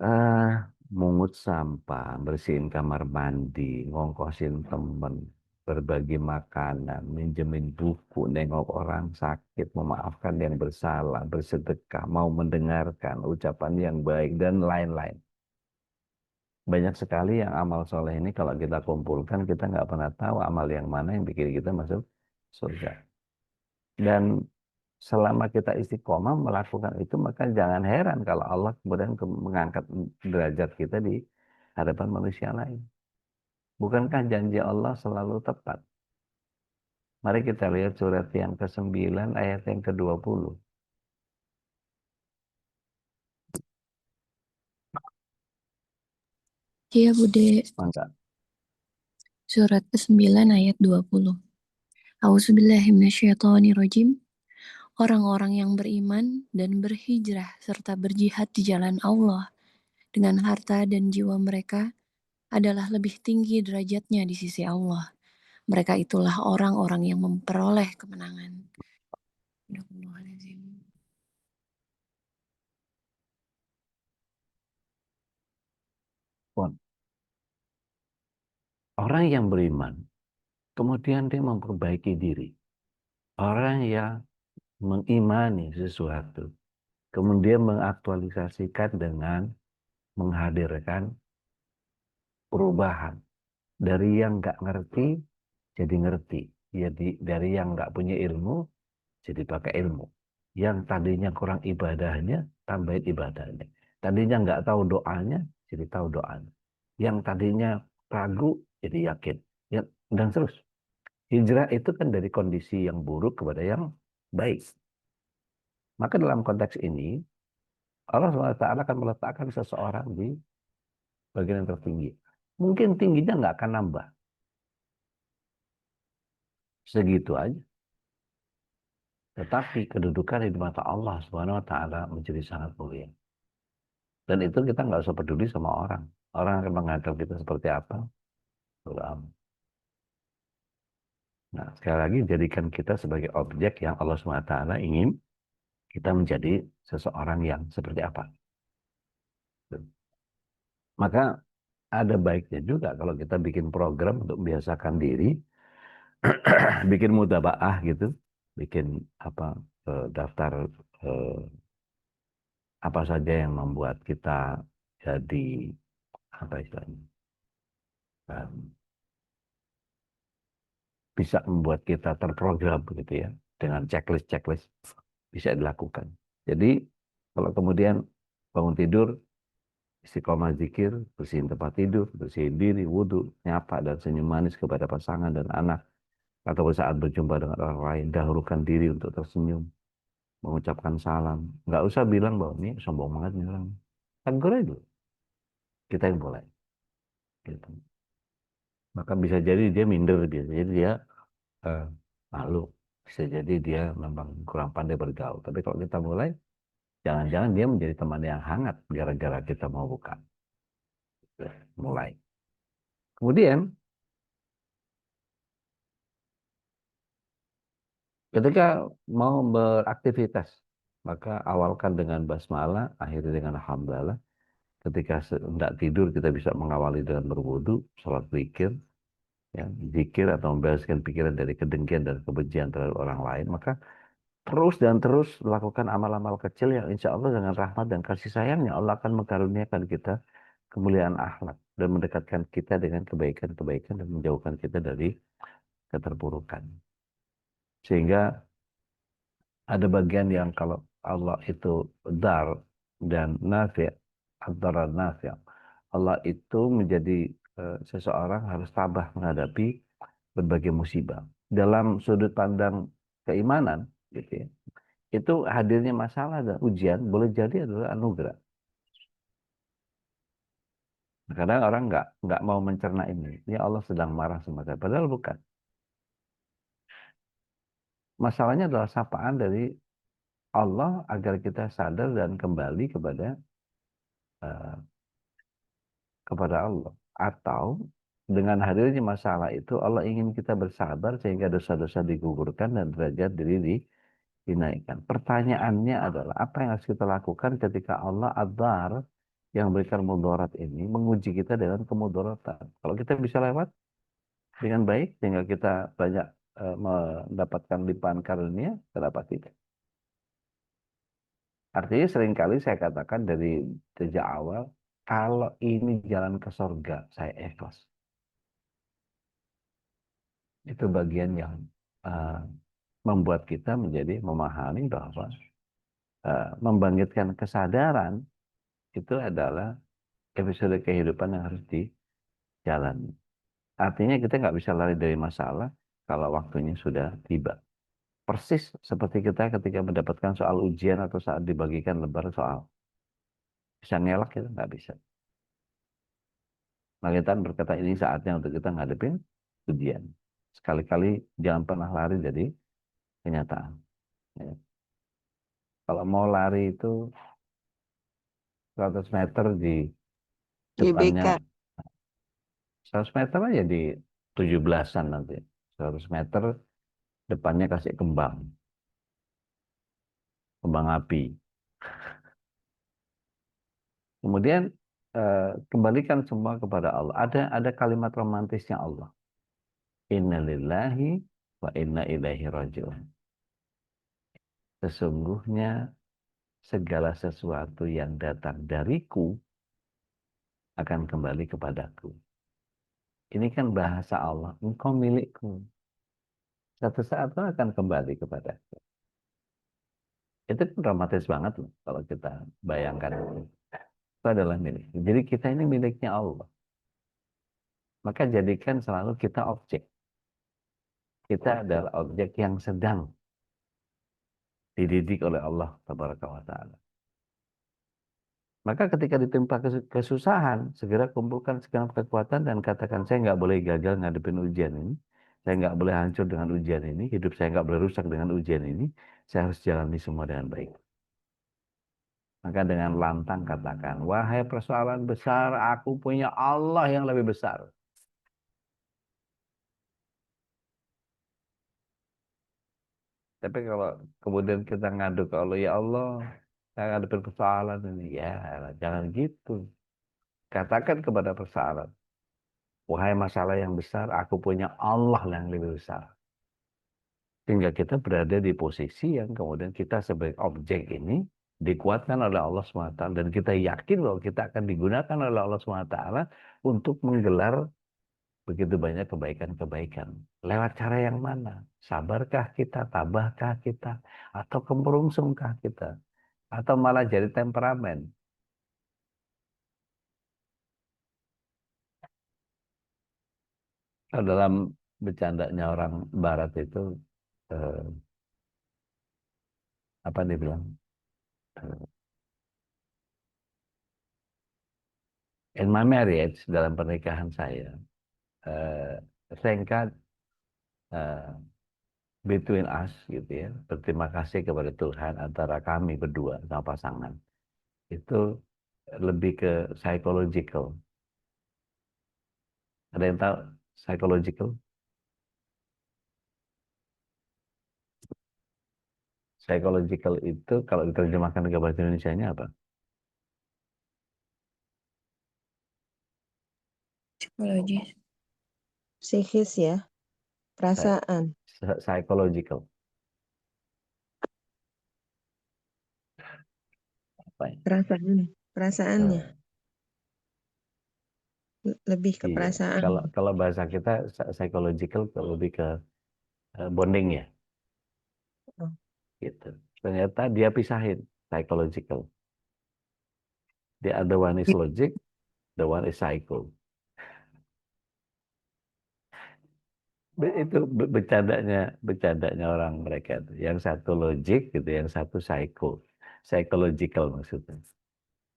[SPEAKER 2] eh mungut sampah, bersihin kamar mandi, ngongkosin temen, berbagi makanan, minjemin buku, nengok orang sakit, memaafkan yang bersalah, bersedekah, mau mendengarkan ucapan yang baik, dan lain-lain. Banyak sekali yang amal soleh ini kalau kita kumpulkan, kita nggak pernah tahu amal yang mana yang bikin kita masuk surga. Dan selama kita istiqomah melakukan itu, maka jangan heran kalau Allah kemudian mengangkat derajat kita di hadapan manusia lain. Bukankah janji Allah selalu tepat? Mari kita lihat surat yang ke-9 ayat yang ke-20.
[SPEAKER 3] Iya, Bude.
[SPEAKER 2] Maka
[SPEAKER 3] Surat ke-9 ayat 20. A'udzubillahiminasyaitonirrajim. Orang-orang yang beriman dan berhijrah serta berjihad di jalan Allah dengan harta dan jiwa mereka adalah lebih tinggi derajatnya di sisi Allah. Mereka itulah orang-orang yang memperoleh kemenangan. Astagfirullahaladzim.
[SPEAKER 2] Orang yang beriman, kemudian dia memperbaiki diri. Orang yang mengimani sesuatu, kemudian mengaktualisasikan dengan menghadirkan perubahan. Dari yang nggak ngerti, jadi ngerti. Jadi dari yang nggak punya ilmu, jadi pakai ilmu. Yang tadinya kurang ibadahnya, tambahin ibadahnya. Tadinya nggak tahu doanya, jadi tahu doanya. Yang tadinya ragu, jadi yakin. Ya, dan terus. Hijrah itu kan dari kondisi yang buruk kepada yang baik. Maka dalam konteks ini, Allah SWT akan meletakkan seseorang di bagian yang tertinggi. Mungkin tingginya nggak akan nambah. Segitu aja. Tetapi kedudukan di mata Allah SWT menjadi sangat mulia. Dan itu kita nggak usah peduli sama orang. Orang akan menganggap kita seperti apa. Nah, sekali lagi jadikan kita sebagai objek yang Allah SWT ingin kita menjadi seseorang yang seperti apa. Maka ada baiknya juga kalau kita bikin program untuk membiasakan diri, bikin mudabaah gitu, bikin apa daftar eh, apa saja yang membuat kita jadi apa istilahnya bisa membuat kita terprogram begitu ya dengan checklist bisa dilakukan. Jadi kalau kemudian bangun tidur istiqomah zikir, bersihin tempat tidur, bersihin diri, wudhu, nyapa dan senyum manis kepada pasangan dan anak. Atau saat berjumpa dengan orang lain, dahulukan diri untuk tersenyum, mengucapkan salam. Nggak usah bilang bahwa ini sombong banget nih orang. Tegur aja dulu. Kita yang mulai. Gitu. Maka bisa jadi dia minder, bisa jadi dia eh, malu. Bisa jadi dia memang kurang pandai bergaul. Tapi kalau kita mulai, jangan-jangan dia menjadi teman yang hangat gara-gara kita mau buka. Mulai. Kemudian, ketika mau beraktivitas, maka awalkan dengan basmalah, akhiri dengan alhamdulillah. Ketika hendak tidur, kita bisa mengawali dengan berwudu, sholat zikir, ya, zikir atau membereskan pikiran dari kedengkian dan kebencian terhadap orang lain. Maka terus dan terus melakukan amal-amal kecil yang insya Allah dengan rahmat dan kasih sayangnya Allah akan mengkaruniakan kita kemuliaan akhlak dan mendekatkan kita dengan kebaikan-kebaikan dan menjauhkan kita dari keterpurukan. Sehingga ada bagian yang kalau Allah itu dar dan nafi', ad-darar nafi'. Allah itu menjadi seseorang harus tabah menghadapi berbagai musibah. Dalam sudut pandang keimanan, gitu ya, itu hadirnya masalah dan ujian boleh jadi adalah anugerah. Kadang orang nggak mau mencerna ini. Ya Allah sedang marah sama saya. Padahal bukan. Masalahnya adalah sapaan dari Allah agar kita sadar dan kembali uh, kepada Allah. Atau dengan hadirnya masalah itu Allah ingin kita bersabar sehingga dosa-dosa digugurkan dan derajat diri dinaikkan. Pertanyaannya adalah apa yang harus kita lakukan ketika Allah adzar yang memberikan mudarat ini menguji kita dengan kemudaratan. Kalau kita bisa lewat dengan baik sehingga kita banyak mendapatkan limpahan karunia, kenapa tidak? Artinya seringkali saya katakan dari sejak awal, kalau ini jalan ke surga, saya ikhlas. Itu bagian yang uh, membuat kita menjadi memahami bahwa membangkitkan kesadaran itu adalah episode kehidupan yang harus dijalani. Artinya kita nggak bisa lari dari masalah kalau waktunya sudah tiba. Persis seperti kita ketika mendapatkan soal ujian atau saat dibagikan lembar soal. Bisa ngelak kita nggak bisa. Langitan berkata ini saatnya untuk kita ngadepin ujian. Sekali-kali jangan pernah lari dari kenyataan. Ya. Kalau mau lari itu 100 meter di depannya,
[SPEAKER 4] GBK.
[SPEAKER 2] 100 meter aja di 17-an nanti. 100 meter depannya kasih kembang api. Kemudian kembalikan semua kepada Allah. Ada kalimat romantisnya Allah. Inna lillahi wa inna ilaihi raji'un. Sesungguhnya segala sesuatu yang datang dariku akan kembali kepadaku. Ini kan bahasa Allah. Engkau milikku. Satu saat kau akan kembali kepadaku. Itu kan dramatis banget loh kalau kita bayangkan itu. Itu adalah milik. Jadi kita ini miliknya Allah. Maka jadikan selalu kita objek. Kita adalah objek yang sedang dididik oleh Allah Tabaraka wa Ta'ala. Maka ketika ditimpa kesusahan, segera kumpulkan segenap kekuatan dan katakan, saya nggak boleh gagal ngadepin ujian ini. Saya nggak boleh hancur dengan ujian ini. Hidup saya nggak boleh rusak dengan ujian ini. Saya harus jalani semua dengan baik. Maka dengan lantang katakan, wahai persoalan besar, aku punya Allah yang lebih besar. Tapi kalau kemudian kita ngadu ke Allah, ya Allah, saya ngadepin persoalan ini. Ya, jangan gitu. Katakan kepada persoalan, wahai masalah yang besar, aku punya Allah yang lebih besar. Sehingga kita berada di posisi yang kemudian kita sebagai objek ini dikuatkan oleh Allah SWT. Dan kita yakin bahwa kita akan digunakan oleh Allah SWT untuk menggelar begitu banyak kebaikan-kebaikan. Lewat cara yang mana? Sabarkah kita, tabahkah kita, atau kemurungsungkah kita, atau malah jadi temperamen. Dalam bercandanya orang Barat itu, eh, apa dia bilang? In my marriage, dalam pernikahan saya, thank God, between us, gitu ya, berterima kasih kepada Tuhan antara kami berdua sama pasangan. Itu lebih ke psychological. Ada yang tahu psychological? Psychological itu kalau diterjemahkan ke bahasa Indonesianya apa?
[SPEAKER 3] Psikologis.
[SPEAKER 4] Psikis ya,
[SPEAKER 2] Psy-
[SPEAKER 4] perasaan,
[SPEAKER 2] Psychological. Apa ya?
[SPEAKER 4] perasaannya,
[SPEAKER 2] Eh,
[SPEAKER 4] lebih ke
[SPEAKER 2] iya.
[SPEAKER 4] perasaan.
[SPEAKER 2] Kalau bahasa kita psychological lebih ke bonding ya,
[SPEAKER 4] Oh,
[SPEAKER 2] gitu. Ternyata dia pisahin psychological. The other one is logic, the one is psycho. Itu bercandanya orang mereka itu. Yang satu logik gitu, yang satu psychological maksudnya.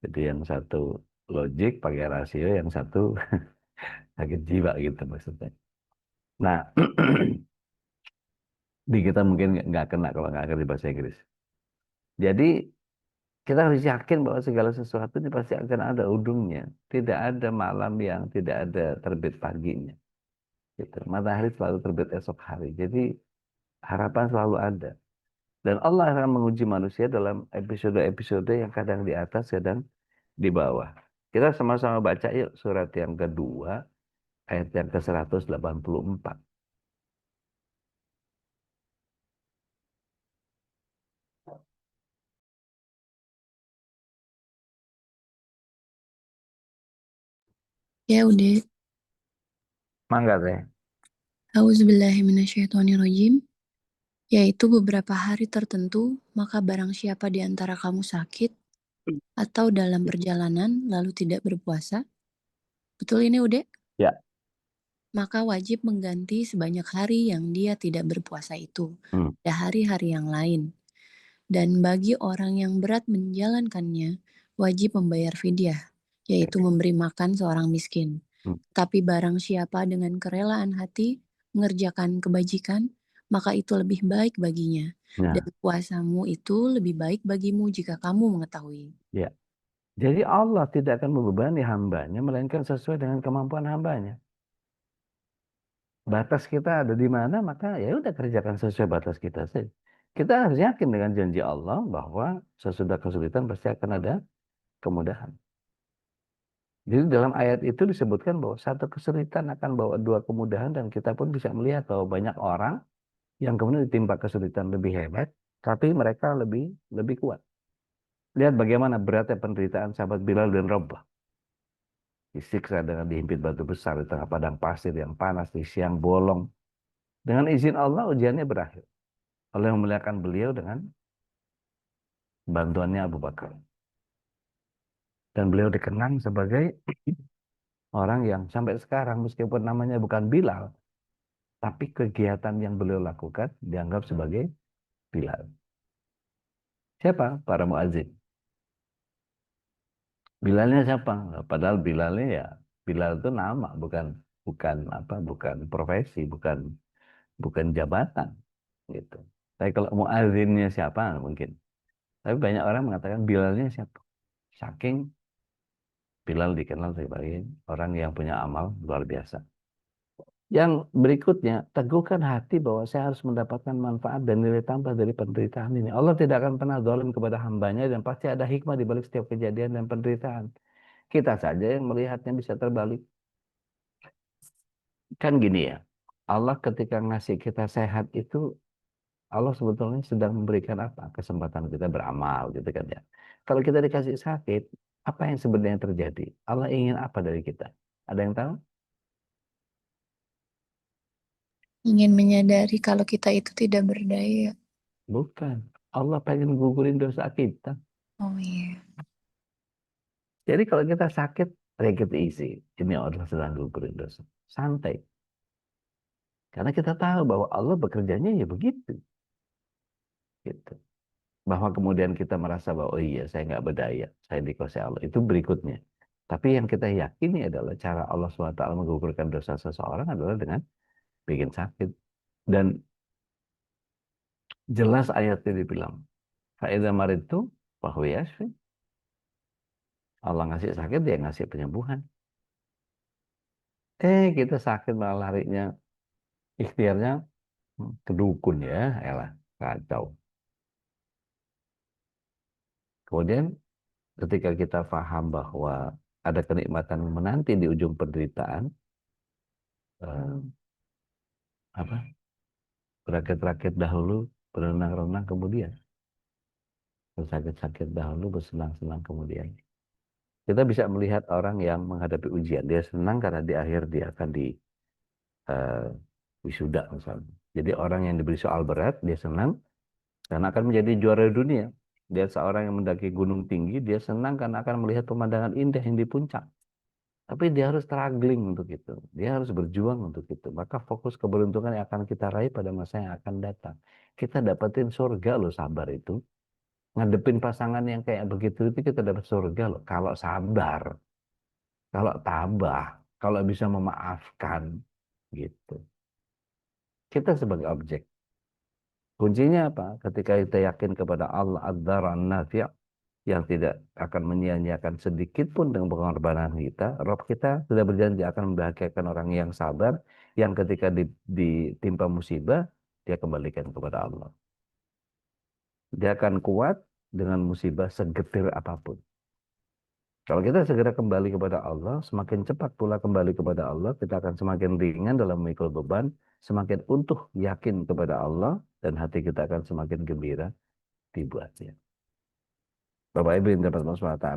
[SPEAKER 2] Jadi yang satu logik pakai rasio, yang satu sakit jiwa gitu maksudnya. Nah, di kita mungkin nggak kena kalau nggak ngerti bahasa Inggris. Jadi kita harus yakin bahwa segala sesuatu ini pasti akan ada ujungnya. Tidak ada malam yang tidak ada terbit paginya. Gitu. Matahari selalu terbit esok hari. Jadi harapan selalu ada. Dan Allah akan menguji manusia dalam episode-episode yang kadang di atas, kadang di bawah. Kita sama-sama baca yuk surat yang kedua, ayat yang ke-184.
[SPEAKER 3] Ya udah.
[SPEAKER 2] Mangga teh.
[SPEAKER 3] Auzubillahiminasyaitonirrajim. Yaitu beberapa hari tertentu, maka barang siapa di antara kamu sakit atau dalam perjalanan lalu tidak berpuasa, betul ini udah?
[SPEAKER 2] Ya.
[SPEAKER 3] Maka wajib mengganti sebanyak hari yang dia tidak berpuasa itu
[SPEAKER 2] Hmm.
[SPEAKER 3] pada hari-hari yang lain. Dan bagi orang yang berat menjalankannya, wajib membayar fidyah, yaitu memberi makan seorang miskin.
[SPEAKER 2] Hmm.
[SPEAKER 3] Tapi barang siapa dengan kerelaan hati mengerjakan kebajikan, maka itu lebih baik baginya.
[SPEAKER 2] Nah,
[SPEAKER 3] Dan puasamu itu lebih baik bagimu jika kamu mengetahui.
[SPEAKER 2] ya. Jadi Allah tidak akan membebani hambanya, melainkan sesuai dengan kemampuan hambanya. Batas kita ada di mana, maka ya udah kerjakan sesuai batas kita saja. Kita harus yakin dengan janji Allah bahwa sesudah kesulitan pasti akan ada kemudahan. Jadi dalam ayat itu disebutkan bahwa satu kesulitan akan bawa dua kemudahan dan kita pun bisa melihat bahwa banyak orang yang kemudian ditimpa kesulitan lebih hebat, tapi mereka lebih lebih kuat. Lihat bagaimana beratnya penderitaan sahabat Bilal dan Rabah. Disiksa dengan dihimpit batu besar di tengah padang pasir yang panas di siang bolong. Dengan izin Allah ujiannya berakhir. Allah memuliakan beliau dengan bantuannya Abu Bakar. Dan beliau dikenang sebagai orang yang sampai sekarang meskipun namanya bukan Bilal, tapi kegiatan yang beliau lakukan dianggap sebagai Bilal. Siapa? Para muadzin. Bilalnya siapa? Nah, padahal Bilalnya ya Bilal itu nama, bukan bukan apa, bukan profesi, bukan bukan jabatan gitu. Tapi kalau muadzinnya siapa mungkin. Tapi banyak orang mengatakan Bilalnya siapa? Saking Bilal dikenal sebagai orang yang punya amal luar biasa. Yang berikutnya, teguhkan hati bahwa saya harus mendapatkan manfaat dan nilai tambah dari penderitaan ini. Allah tidak akan pernah zalim kepada hambanya dan pasti ada hikmah di balik setiap kejadian dan penderitaan. Kita saja yang melihatnya bisa terbalik. Kan gini ya, Allah ketika ngasih kita sehat itu, Allah sebetulnya sedang memberikan apa? Kesempatan kita beramal gitu kan ya. Kalau kita dikasih sakit, apa yang sebenarnya terjadi? Allah ingin apa dari kita? Ada yang tahu?
[SPEAKER 3] Ingin menyadari kalau kita itu tidak berdaya.
[SPEAKER 2] Bukan. Allah pengen gugurin dosa kita.
[SPEAKER 3] Oh iya.
[SPEAKER 2] Jadi kalau kita sakit, take it easy. Ini Allah sedang gugurin dosa. Santai. Karena kita tahu bahwa Allah bekerjanya ya begitu. Gitu. Bahwa kemudian kita merasa bahwa, oh iya, saya nggak berdaya. Saya dikuasai Allah. Itu berikutnya. Tapi yang kita yakini adalah cara Allah SWT menggugurkan dosa seseorang adalah dengan bikin sakit. Dan jelas ayatnya dibilang, Fa'idha maritu, fahuwa yashfi. Allah ngasih sakit, dia ngasih penyembuhan. Kita sakit malah larinya, ikhtiarnya ke dukun ya, elah, kacau. Kemudian ketika kita paham bahwa ada kenikmatan menanti di ujung penderitaan, eh, apa, berakit-rakit dahulu, berenang-renang kemudian, bersakit-sakit dahulu, bersenang-senang kemudian. Kita bisa melihat orang yang menghadapi ujian, dia senang karena di akhir dia akan di eh, wisuda misalnya. Jadi orang yang diberi soal berat, dia senang karena akan menjadi juara dunia. Dia seorang yang mendaki gunung tinggi, dia senang karena akan melihat pemandangan indah yang di puncak. Tapi dia harus struggling untuk itu. Dia harus berjuang untuk itu. Maka fokus keberuntungan yang akan kita raih pada masa yang akan datang. Kita dapetin surga loh, sabar itu. Ngadepin pasangan yang kayak begitu itu kita dapat surga loh. Kalau sabar, kalau tabah, kalau bisa memaafkan gitu. Kita sebagai objek. Kuncinya apa? Ketika kita yakin kepada Allah Ad-Dharan Nafi' yang tidak akan menyia-nyiakan sedikit pun dengan pengorbanan kita, Rob kita sudah berjanji akan membahagiakan orang yang sabar, yang ketika ditimpa musibah, dia kembalikan kepada Allah. Dia akan kuat dengan musibah segetir apapun. Kalau kita segera kembali kepada Allah, semakin cepat pula kembali kepada Allah, kita akan semakin ringan dalam memikul beban, semakin utuh yakin kepada Allah, dan hati kita akan semakin gembira dibuatnya. Bapak Ibu yang dapat Allah SWT,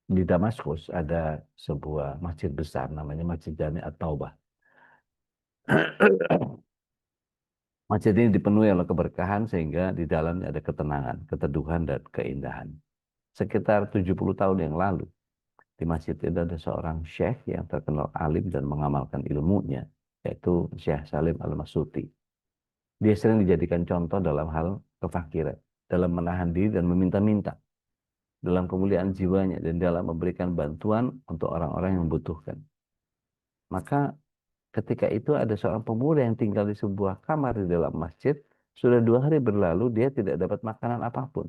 [SPEAKER 2] di Damaskus ada sebuah masjid besar namanya Masjid Jami At-Taubah. Masjid ini dipenuhi oleh keberkahan sehingga di dalamnya ada ketenangan, keteduhan, dan keindahan. Sekitar 70 tahun yang lalu, di masjid itu ada seorang syekh yang terkenal alim dan mengamalkan ilmunya, yaitu Syekh Salim Al-Masuti. Dia sering dijadikan contoh dalam hal kefakiran, dalam menahan diri dan meminta-minta, dalam kemuliaan jiwanya, dan dalam memberikan bantuan untuk orang-orang yang membutuhkan. Maka ketika itu ada seorang pemuda yang tinggal di sebuah kamar di dalam masjid, sudah 2 hari berlalu, dia tidak dapat makanan apapun.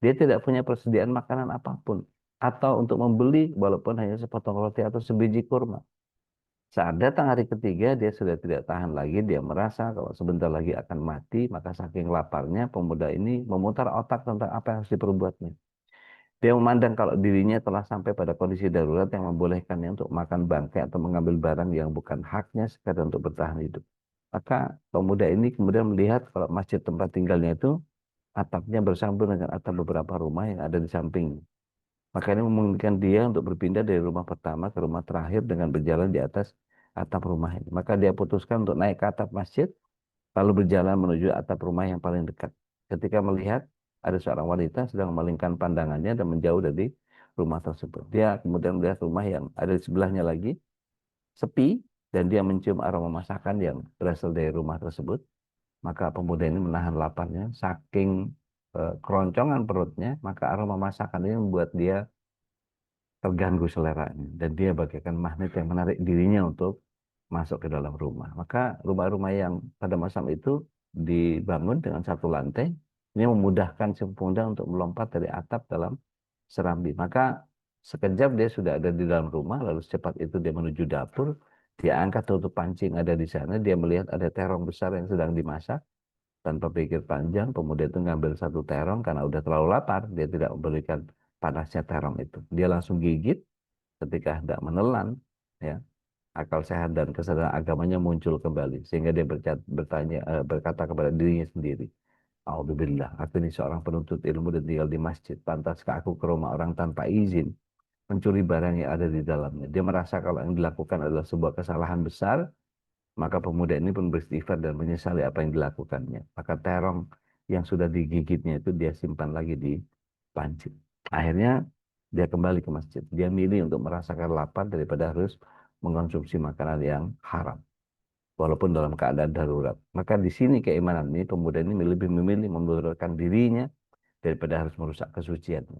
[SPEAKER 2] Dia tidak punya persediaan makanan apapun. Atau untuk membeli, walaupun hanya sepotong roti atau sebiji kurma. Saat datang hari ketiga, dia sudah tidak tahan lagi. Dia merasa kalau sebentar lagi akan mati, maka saking laparnya pemuda ini memutar otak tentang apa yang harus diperbuatnya. Dia memandang kalau dirinya telah sampai pada kondisi darurat yang membolehkannya untuk makan bangkai atau mengambil barang yang bukan haknya sekadar untuk bertahan hidup. Maka pemuda ini kemudian melihat kalau masjid tempat tinggalnya itu atapnya bersambung dengan atap beberapa rumah yang ada di samping. Maka ini memungkinkan dia untuk berpindah dari rumah pertama ke rumah terakhir dengan berjalan di atas atap rumah ini. Maka dia putuskan untuk naik ke atap masjid, lalu berjalan menuju atap rumah yang paling dekat. Ketika melihat ada seorang wanita sedang memalingkan pandangannya dan menjauh dari rumah tersebut. Dia kemudian melihat rumah yang ada di sebelahnya lagi, sepi, dan dia mencium aroma masakan yang berasal dari rumah tersebut. Maka pemuda ini menahan laparnya, saking keroncongan perutnya, maka aroma masakan ini membuat dia terganggu seleranya. Dan dia bagaikan magnet yang menarik dirinya untuk masuk ke dalam rumah. Maka rumah-rumah yang pada masa itu dibangun dengan satu lantai, ini memudahkan si pemuda untuk melompat dari atap dalam serambi. Maka sekejap dia sudah ada di dalam rumah, lalu secepat itu dia menuju dapur, dia angkat tutup panci yang ada di sana, dia melihat ada terong besar yang sedang dimasak. Tanpa pikir panjang, pemuda itu ngambil satu terong karena udah terlalu lapar, dia tidak memberikan panasnya terong itu. Dia langsung gigit ketika hendak menelan, ya, akal sehat dan kesadaran agamanya muncul kembali sehingga dia berkata kepada dirinya sendiri, Alhamdulillah, aku ini seorang penuntut ilmu dan tinggal di masjid. Pantaskah aku ke rumah orang tanpa izin, mencuri barang yang ada di dalamnya? Dia merasa kalau yang dilakukan adalah sebuah kesalahan besar, maka pemuda ini pun beristighfar dan menyesali apa yang dilakukannya. Maka terong yang sudah digigitnya itu dia simpan lagi di panci. Akhirnya dia kembali ke masjid. Dia milih untuk merasakan lapar daripada harus mengkonsumsi makanan yang haram. Walaupun dalam keadaan darurat. Maka di sini keimanan ini, pemuda ini lebih memilih memudahkan dirinya daripada harus merusak kesuciannya.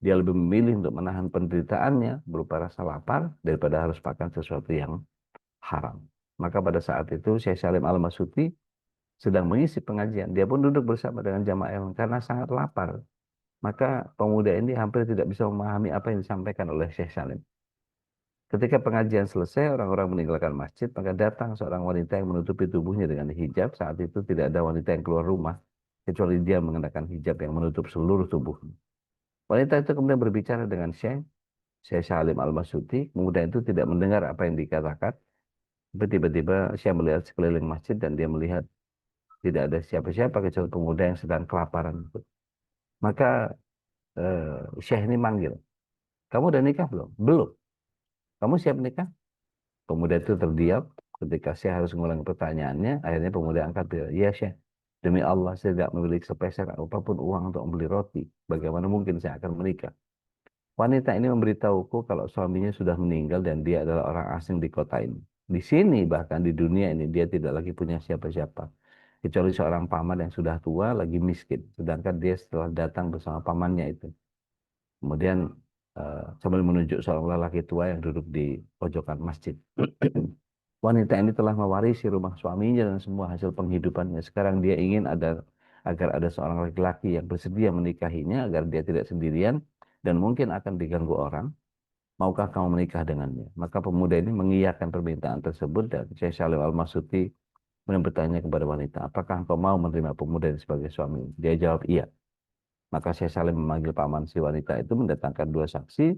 [SPEAKER 2] Dia lebih memilih untuk menahan penderitaannya berupa rasa lapar daripada harus makan sesuatu yang haram. Maka pada saat itu Syekh Salim Al-Masyuti sedang mengisi pengajian. Dia pun duduk bersama dengan jamaah yang karena sangat lapar. Maka pemuda ini hampir tidak bisa memahami apa yang disampaikan oleh Syekh Salim. Ketika pengajian selesai, orang-orang meninggalkan masjid, maka datang seorang wanita yang menutupi tubuhnya dengan hijab. Saat itu tidak ada wanita yang keluar rumah, kecuali dia mengenakan hijab yang menutup seluruh tubuhnya. Wanita itu kemudian berbicara dengan Syekh Salim Al-Masyuti. Pemuda itu tidak mendengar apa yang dikatakan. Tiba-tiba Syekh melihat sekeliling masjid dan dia melihat tidak ada siapa-siapa kecuali pemuda yang sedang kelaparan. Maka Syekh ini manggil, kamu udah nikah belum? Belum. Kamu siap nikah? Pemuda itu terdiam. Ketika Syekh harus mengulangi pertanyaannya, akhirnya pemuda angkat dia, ya Syekh, demi Allah saya tidak memiliki sepeser apapun uang untuk membeli roti. Bagaimana mungkin saya akan menikah? Wanita ini memberitahuku kalau suaminya sudah meninggal dan dia adalah orang asing di kota ini. Di sini, bahkan di dunia ini, dia tidak lagi punya siapa-siapa. Kecuali seorang paman yang sudah tua, lagi miskin. Sedangkan dia setelah datang bersama pamannya itu. Kemudian sambil menunjuk seorang lelaki tua yang duduk di pojokan masjid. Wanita ini telah mewarisi rumah suaminya dan semua hasil penghidupannya. Sekarang dia ingin agar ada seorang laki-laki yang bersedia menikahinya, agar dia tidak sendirian, dan mungkin akan diganggu orang. Maukah kamu menikah dengannya? Maka pemuda ini mengiyakan permintaan tersebut dan Syekh Salim Al-Masyuti bertanya kepada wanita, apakah engkau mau menerima pemuda ini sebagai suami? Dia jawab iya. Maka Syekh Salim memanggil paman si wanita itu, mendatangkan dua saksi,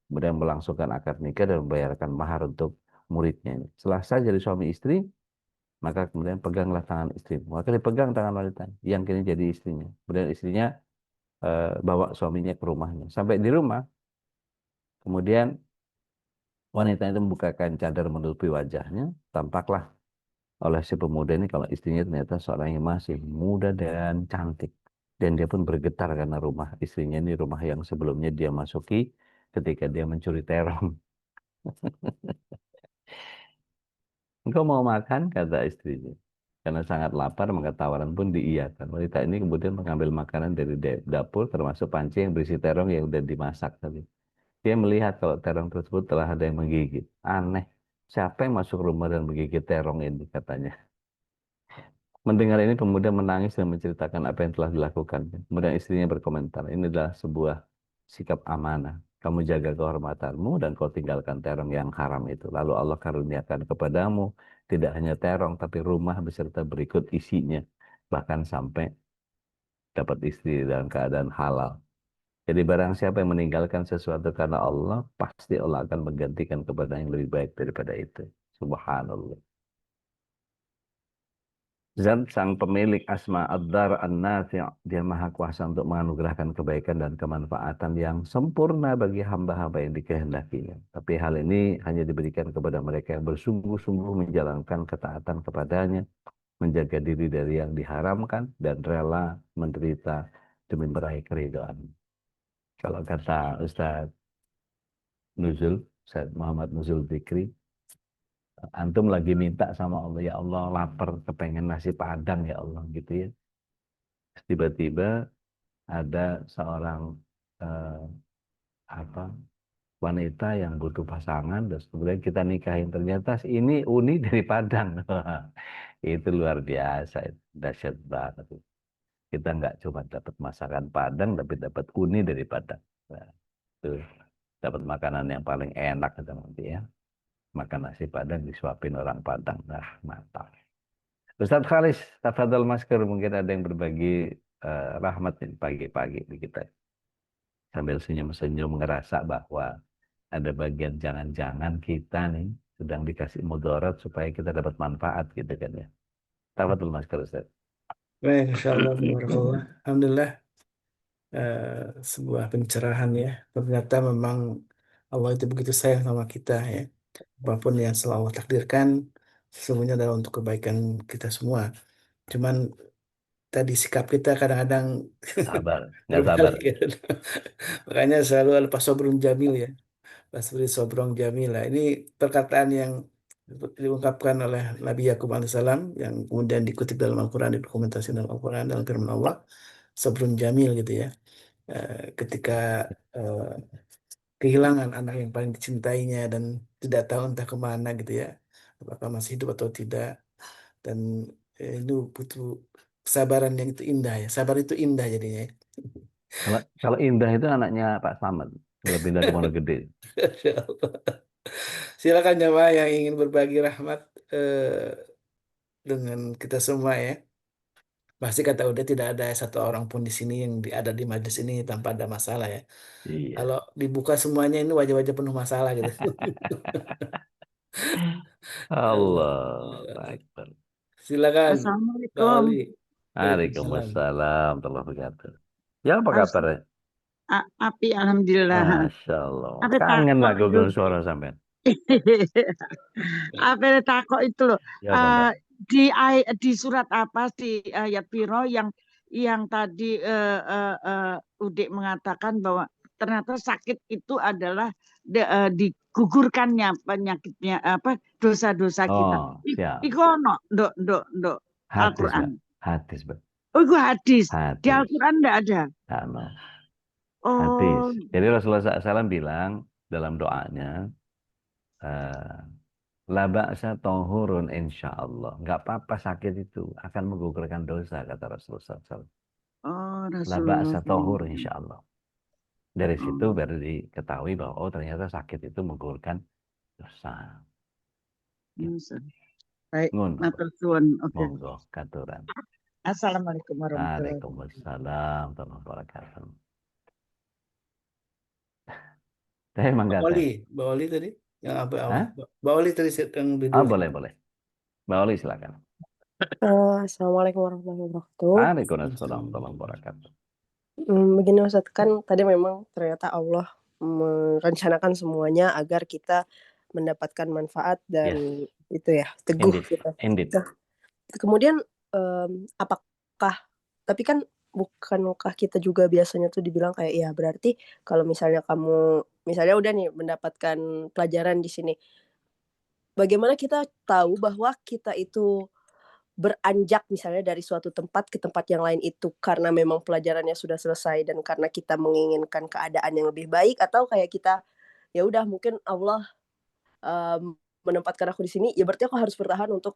[SPEAKER 2] kemudian melangsungkan akad nikah dan membayarkan mahar untuk muridnya ini. Setelah saya jadi suami istri, maka kemudian peganglah tangan istri. Maka dipegang tangan wanita yang kini jadi istrinya. Kemudian istrinya bawa suaminya ke rumahnya. Sampai di rumah, kemudian wanita itu membukakan cadar menutupi wajahnya. Tampaklah oleh si pemuda ini kalau istrinya ternyata seorang yang masih muda dan cantik. Dan dia pun bergetar karena rumah istrinya ini rumah yang sebelumnya dia masuki ketika dia mencuri terong. Engkau mau makan? Kata istrinya. Karena sangat lapar, maka tawaran pun diiyakan. Wanita ini kemudian mengambil makanan dari dapur, termasuk panci yang berisi terong yang sudah dimasak tadi. Dia melihat kalau terong tersebut telah ada yang menggigit. Aneh, siapa yang masuk rumah dan menggigit terong ini, katanya. Mendengar ini, pemuda menangis dan menceritakan apa yang telah dilakukan. Kemudian istrinya berkomentar, ini adalah sebuah sikap amanah. Kamu jaga kehormatanmu dan kau tinggalkan terong yang haram itu. Lalu Allah karuniakan kepadamu tidak hanya terong, tapi rumah beserta berikut isinya. Bahkan sampai dapat istri dalam keadaan halal. Jadi barang siapa yang meninggalkan sesuatu karena Allah, pasti Allah akan menggantikan kepada yang lebih baik daripada itu. Subhanallah. Zat sang pemilik asma ad-dar an-nafi', dia maha kuasa untuk menganugerahkan kebaikan dan kemanfaatan yang sempurna bagi hamba-hamba yang dikehendakinya. Tapi hal ini hanya diberikan kepada mereka yang bersungguh-sungguh menjalankan ketaatan kepadanya, menjaga diri dari yang diharamkan, dan rela menderita demi meraih keridhaan. Kalau kata Ustaz Nuzul, Ustaz Muhammad Nuzul Fikri, antum lagi minta sama Allah, ya Allah lapar, kepengen nasi padang ya Allah gitu ya. Tiba-tiba ada seorang eh, apa wanita yang butuh pasangan, terus kemudian kita nikahin, ternyata ini Uni dari Padang. Itu luar biasa, itu dahsyat banget. Kita nggak cuma dapat masakan Padang, tapi dapat Uni dari Padang. Nah, itu dapat makanan yang paling enak itu nanti ya. Makan nasi Padang disuapin orang Padang. Nah, mantap. Ustadz Khalis, tafadhol masker, mungkin ada yang berbagi rahmat ini pagi-pagi di kita. Sambil senyum-senyum ngerasa bahwa ada bagian jangan-jangan kita nih sedang dikasih mudarat supaya kita dapat manfaat gitu kan ya. Tafadhol masker Ustaz.
[SPEAKER 1] Baik, Insya Allah, Barakallah. Alhamdulillah, sebuah pencerahan ya. Ternyata memang Allah itu begitu sayang sama kita ya. Apapun yang selalu Allah takdirkan, sesungguhnya adalah untuk kebaikan kita semua. Cuman tadi sikap kita kadang-kadang
[SPEAKER 2] Sabar, nggak sabar.
[SPEAKER 1] berbalik ya. Makanya selalu al sabrun jamil ya. Fasbir sobrong jamila. Ini perkataan yang diungkapkan oleh Nabi Yakub alaihissalam yang kemudian dikutip dalam Al-Quran, didokumentasi dalam Al-Quran, dalam firman Allah, sabrun jamil gitu ya. Ketika eh, kehilangan anak yang paling dicintainya dan tidak tahu entah kemana gitu ya, apakah masih hidup atau tidak, dan itu butuh kesabaran yang itu indah ya. Sabar itu indah jadinya ya.
[SPEAKER 2] Kalau kalau Indah itu anaknya Pak Slamet, kalau pindah ke Pondok Gede.
[SPEAKER 1] Masya Allah. Silakan jemaah yang ingin berbagi rahmat dengan kita semua ya. Pasti kata udah tidak ada satu orang pun di sini yang ada di majlis ini tanpa ada masalah ya.
[SPEAKER 2] Iya.
[SPEAKER 1] Kalau dibuka semuanya ini wajah-wajah penuh masalah gitu. Allah.
[SPEAKER 2] Allah Akbar.
[SPEAKER 1] Silakan, Mbak
[SPEAKER 5] Assalamualaikum.
[SPEAKER 1] Oli. Waalaikumsalam.
[SPEAKER 2] Waalaikumsalam warahmatullahi wabarakatuh. Ya apa
[SPEAKER 5] As
[SPEAKER 2] kabar?
[SPEAKER 5] Api alhamdulillah.
[SPEAKER 2] Masya Allah.
[SPEAKER 5] Apa
[SPEAKER 2] Kangen
[SPEAKER 5] takok
[SPEAKER 2] aku
[SPEAKER 5] itu?
[SPEAKER 2] dengan suara sampean.
[SPEAKER 5] Apa takok itu loh.
[SPEAKER 2] Ya apa Mbak?
[SPEAKER 5] Di surat apa di ayat piro yang tadi Udik mengatakan bahwa ternyata sakit itu adalah digugurkannya penyakitnya apa dosa-dosa kita.
[SPEAKER 2] Oh, siap.
[SPEAKER 5] Iku ono ndok
[SPEAKER 2] Hadis, Mbak.
[SPEAKER 5] Al-Qur'an.
[SPEAKER 2] Hadis, Mbak.
[SPEAKER 5] Oh, itu hadis. Di
[SPEAKER 2] Hadis.
[SPEAKER 5] Al-Qur'an enggak ada.
[SPEAKER 2] Ano, hadis.
[SPEAKER 5] Oh,
[SPEAKER 2] Jadi Rasulullah SAW bilang dalam doanya, eh, la ba'sa tohurun insya Allah. Nggak apa-apa sakit itu akan menggugurkan dosa, kata Rasulullah SAW.
[SPEAKER 5] oh
[SPEAKER 2] La
[SPEAKER 5] Rasulullah.
[SPEAKER 2] ba'sa tohur insya Allah. Dari situ
[SPEAKER 5] Oh,
[SPEAKER 2] baru diketahui bahwa oh ternyata sakit itu menggugurkan dosa.
[SPEAKER 5] bisa. Baik,
[SPEAKER 2] Ngono, Pak.
[SPEAKER 5] matur suwun. Oke.
[SPEAKER 2] Monggo, katuran.
[SPEAKER 5] Assalamualaikum warahmatullahi wabarakatuh.
[SPEAKER 2] Waalaikumsalam warahmatullahi wabarakatuh. Saya emang
[SPEAKER 1] Mbak
[SPEAKER 2] nggak
[SPEAKER 1] Oli,
[SPEAKER 2] tahu.
[SPEAKER 1] Mbak Oli tadi yang apa?
[SPEAKER 2] Hah?
[SPEAKER 1] Mbak Oli tadi yang
[SPEAKER 2] Ah,
[SPEAKER 1] berdua.
[SPEAKER 2] boleh, boleh. Mbak Oli, silakan.
[SPEAKER 6] Assalamualaikum warahmatullahi wabarakatuh.
[SPEAKER 2] Waalaikumsalam warahmatullahi wabarakatuh.
[SPEAKER 6] Begini Ustadz, kan tadi memang ternyata Allah merencanakan semuanya agar kita mendapatkan manfaat dan
[SPEAKER 2] Yes,
[SPEAKER 6] itu ya, teguh
[SPEAKER 2] indeed,
[SPEAKER 6] gitu.
[SPEAKER 2] indeed.
[SPEAKER 6] Nah, kemudian apakah, tapi kan bukankah kita juga biasanya tuh dibilang kayak ya berarti kalau misalnya kamu misalnya udah nih mendapatkan pelajaran di sini, bagaimana kita tahu bahwa kita itu beranjak misalnya dari suatu tempat ke tempat yang lain itu karena memang pelajarannya sudah selesai dan karena kita menginginkan keadaan yang lebih baik, atau kayak kita ya udah mungkin Allah menempatkan aku di sini ya berarti aku harus bertahan untuk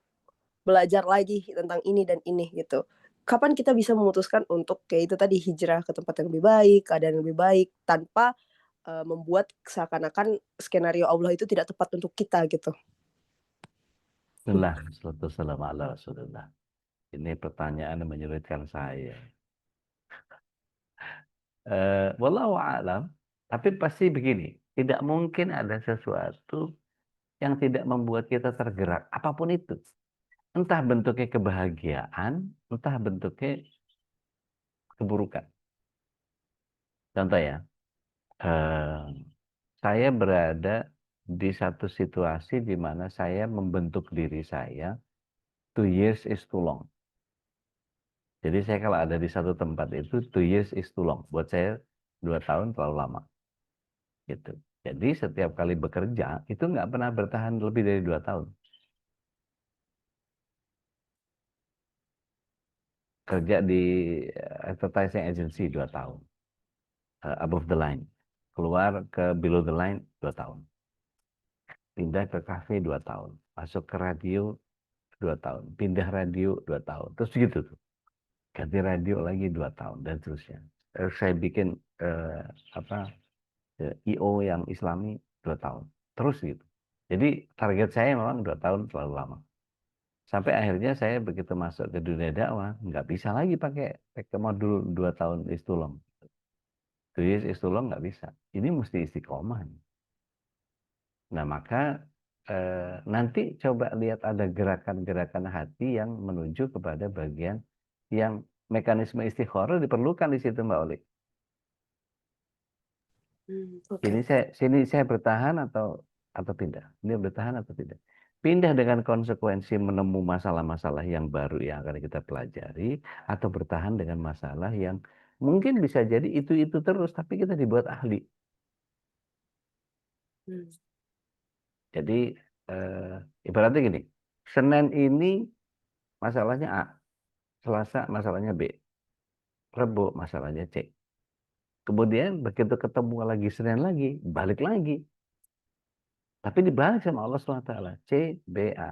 [SPEAKER 6] belajar lagi tentang ini dan ini gitu. Kapan kita bisa memutuskan untuk kayak itu tadi hijrah ke tempat yang lebih baik, keadaan yang lebih baik tanpa membuat seakan-akan skenario Allah itu tidak tepat untuk kita gitu.
[SPEAKER 2] Bismillah, salatu wassalamu ala Rasulullah. Ini pertanyaan yang menyulitkan saya. Wallahu a'lam. Tapi pasti begini, tidak mungkin ada sesuatu yang tidak membuat kita tergerak, apapun itu. Entah bentuknya kebahagiaan, entah bentuknya keburukan. Contoh ya, eh, saya berada di satu situasi di mana saya membentuk diri saya, 2 years is too long. Jadi saya kalau ada di satu tempat itu, 2 years is too long. Buat saya 2 tahun terlalu lama. Gitu. Jadi setiap kali bekerja, itu nggak pernah bertahan lebih dari 2 tahun. Kerja di advertising agency 2 tahun. Above the line. Keluar ke below the line 2 tahun. Pindah ke cafe 2 tahun. Masuk ke radio 2 tahun. Pindah radio 2 tahun. Terus gitu tuh. Ganti radio lagi 2 tahun dan seterusnya. Saya bikin apa IO yang Islami 2 tahun. Terus gitu. Jadi target saya memang 2 tahun terlalu lama. Sampai akhirnya saya begitu masuk ke dunia dakwah, nggak bisa lagi pakai modul 2 tahun istulong. 2 years istulong nggak bisa. Ini mesti istiqomah. Nah maka nanti coba lihat ada gerakan-gerakan hati yang menuju kepada bagian yang mekanisme istikharah diperlukan di situ Mbak Oli.
[SPEAKER 6] Oke.
[SPEAKER 2] Sini saya bertahan atau pindah. Ini bertahan atau tidak. Pindah dengan konsekuensi menemu masalah-masalah yang baru yang akan kita pelajari atau bertahan dengan masalah yang mungkin bisa jadi itu terus tapi kita dibuat ahli. Jadi ibaratnya gini, Senin ini masalahnya A, Selasa masalahnya B, Rebo masalahnya C. Kemudian begitu ketemu lagi Senin lagi, balik lagi. Tapi dibalik sama Allah SWT. C, B, A.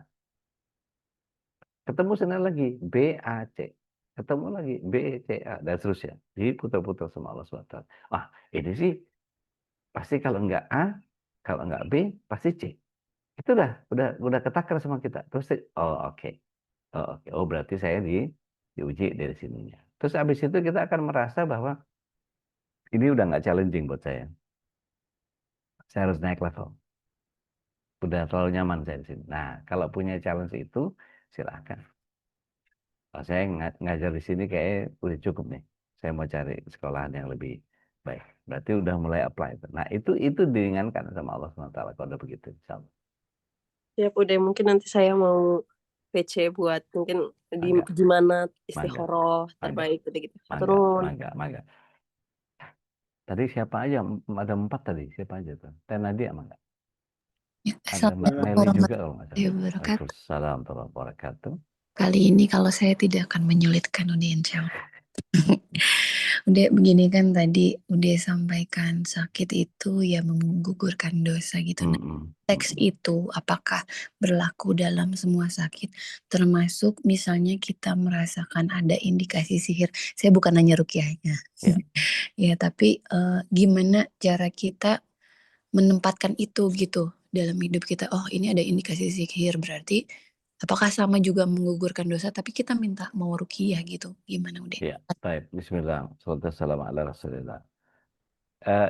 [SPEAKER 2] Ketemu Senin lagi, B, A, C. Ketemu lagi, B, C, A. Dan seterusnya. Diputar-putar sama Allah SWT. Wah, ini sih pasti kalau enggak A, kalau enggak B, pasti C. Itu udah ketakar sama kita. Terus, oh oke. Oh, oke. Oh berarti saya diuji dari sininya. Terus habis itu kita akan merasa bahwa ini udah nggak challenging buat saya. Saya harus naik level. Udah terlalu nyaman saya di sini. Nah, kalau punya challenge itu, silakan. Kalau saya ngajar di sini kayak udah cukup nih. Saya mau cari sekolahan yang lebih baik. Berarti udah mulai apply itu. Nah, itu diringankan sama Allah SWT kalau udah begitu. Insyaallah.
[SPEAKER 6] Ya udah mungkin nanti saya mau PC buat mungkin
[SPEAKER 2] Mangga.
[SPEAKER 6] gimana
[SPEAKER 2] Mangga.
[SPEAKER 6] istikharah
[SPEAKER 2] Mangga.
[SPEAKER 6] terbaik gitu.
[SPEAKER 2] Mangga. Tadi siapa aja? Ada 4 tadi. Siapa aja tuh? Teh Nadia mangga.
[SPEAKER 3] Ya,
[SPEAKER 2] Ada Mbak Meli juga kalau nggak salah.
[SPEAKER 3] warahmatullahi wabarakatuh.
[SPEAKER 2] Waalaikumsalam warahmatullahi wabarakatuh.
[SPEAKER 3] Kali ini kalau saya tidak akan menyulitkan Ude insya Allah. Udah begini kan tadi udah sampaikan sakit itu ya menggugurkan dosa gitu. Nah, teks itu apakah berlaku dalam semua sakit termasuk misalnya kita merasakan ada indikasi sihir. Saya bukan nanya rukyahnya.
[SPEAKER 2] Ya.
[SPEAKER 3] Ya, tapi gimana cara kita menempatkan itu gitu dalam hidup kita. Oh, ini ada indikasi sihir berarti apakah sama juga menggugurkan dosa tapi kita minta mau ruqyah gitu. Gimana udah?
[SPEAKER 2] Ya, baik. Bismillah. Wassalamualaikum ala Rasulillah.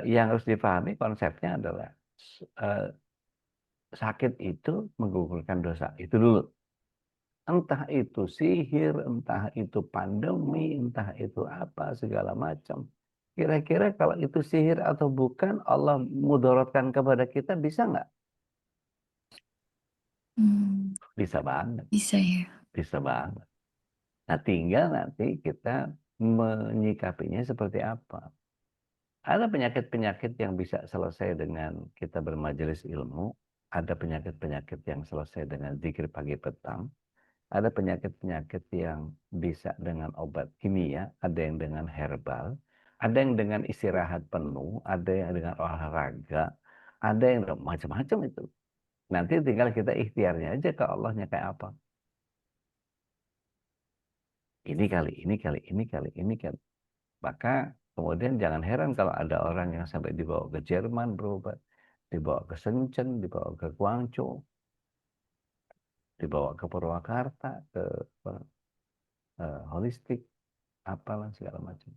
[SPEAKER 2] Yang harus dipahami konsepnya adalah sakit itu menggugurkan dosa. Itu dulu. Entah itu sihir, entah itu pandemi, entah itu apa, segala macam. Kira-kira kalau itu sihir atau bukan, Allah mudaratkan kepada kita, bisa nggak? Bisa banget.
[SPEAKER 3] Bisa ya.
[SPEAKER 2] Bisa banget. Nah, tinggal nanti kita menyikapinya seperti apa. Ada penyakit-penyakit yang bisa selesai dengan kita bermajelis ilmu. Ada penyakit-penyakit yang selesai dengan zikir pagi petang. Ada penyakit-penyakit yang bisa dengan obat kimia. Ada yang dengan herbal. Ada yang dengan istirahat penuh. Ada yang dengan olahraga. Ada yang macam-macam itu. Nanti tinggal kita ikhtiarnya aja ke Allahnya kayak apa. Ini kali. Maka kemudian jangan heran kalau ada orang yang sampai dibawa ke Jerman berobat, dibawa ke Shenzhen, dibawa ke Guangzhou, dibawa ke Purwakarta, ke holistik, apalah segala macam.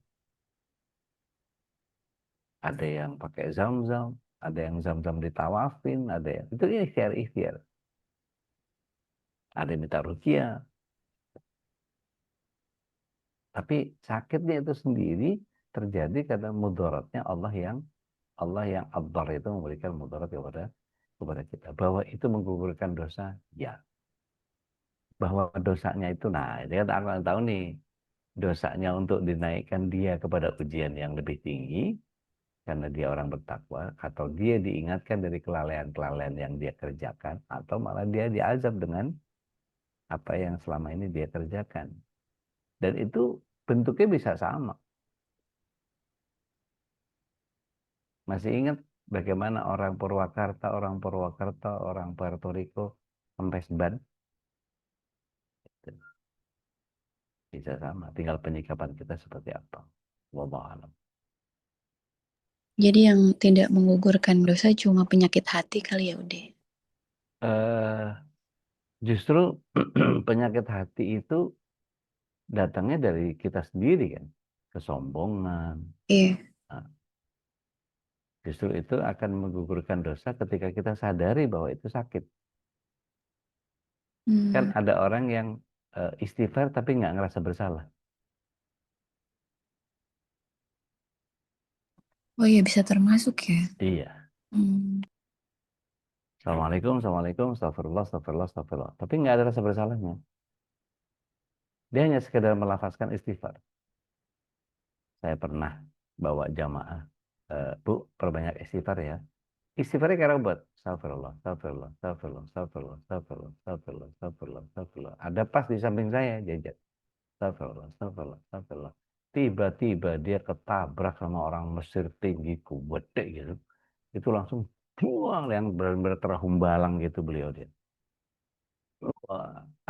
[SPEAKER 2] ada yang pakai zam-zam, ada yang zam-zam ditawafin, ada yang itu ikhtiar. Ada yang minta ruqyah. Tapi sakitnya itu sendiri terjadi karena mudaratnya Allah yang ad-dar itu memberikan mudarat kepada kita. Bahwa itu menggugurkan dosa, ya. Bahwa dosanya itu, nah dia akan tahu nih, dosanya untuk dinaikkan dia kepada ujian yang lebih tinggi, karena dia orang bertakwa, atau dia diingatkan dari kelalaian-kelalaian yang dia kerjakan, atau malah dia diazab dengan apa yang selama ini dia kerjakan. Dan itu bentuknya bisa sama. Masih ingat bagaimana orang Purwakarta, orang Puerto Rico, kempes ban? Bisa sama, tinggal penyikapan kita seperti apa. Wallahu a'lam.
[SPEAKER 3] Jadi yang tidak menggugurkan dosa cuma penyakit hati kali ya udah.
[SPEAKER 2] Justru penyakit hati itu datangnya dari kita sendiri kan. Kesombongan.
[SPEAKER 3] Iya.
[SPEAKER 2] Nah, justru itu akan menggugurkan dosa ketika kita sadari bahwa itu sakit. Kan ada orang yang istighfar tapi nggak ngerasa bersalah.
[SPEAKER 3] Oh iya bisa termasuk ya.
[SPEAKER 2] Iya. Assalamualaikum, astagfirullah. Tapi nggak ada rasa bersalahnya. Dia hanya sekedar melafazkan istighfar. Saya pernah bawa jamaah, Bu, perbanyak istighfar ya. Istighfarnya kayak robot. Astagfirullah. Ada pas di samping saya, jajan. Astagfirullah. Tiba-tiba dia ketabrak sama orang Mesir tinggi, gede gitu. Itu langsung buang yang benar-benar terhumbalang gitu beliau dia.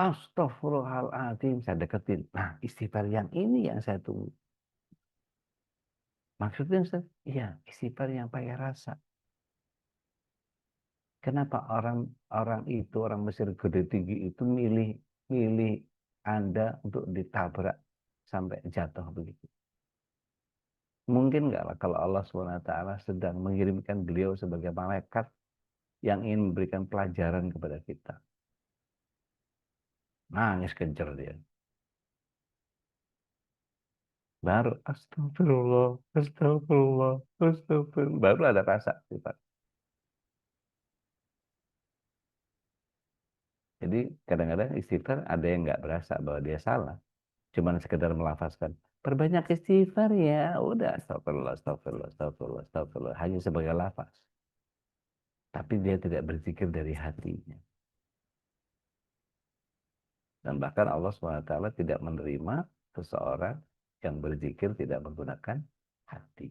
[SPEAKER 2] Astagfirullahaladzim, saya deketin. Nah, istighfar yang ini yang saya tunggu. Maksudnya, Ustaz? Iya, istighfar yang pakai rasa. Kenapa orang Mesir gede tinggi itu milih Anda untuk ditabrak sampai jatuh begitu? Mungkin nggak lah kalau Allah SWT sedang mengirimkan beliau sebagai malaikat yang ingin memberikan pelajaran kepada kita. Nangis kencur dia. Baru astagfirullah. Baru ada rasa sifat. Jadi kadang-kadang istighfar ada yang nggak berasa bahwa dia salah. Cuman sekedar melafazkan. Perbanyak istighfar ya. Udah astagfirullah. Hanya sebagai lafaz. Tapi dia tidak berzikir dari hatinya. Dan bahkan Allah SWT tidak menerima seseorang yang berzikir tidak menggunakan hati.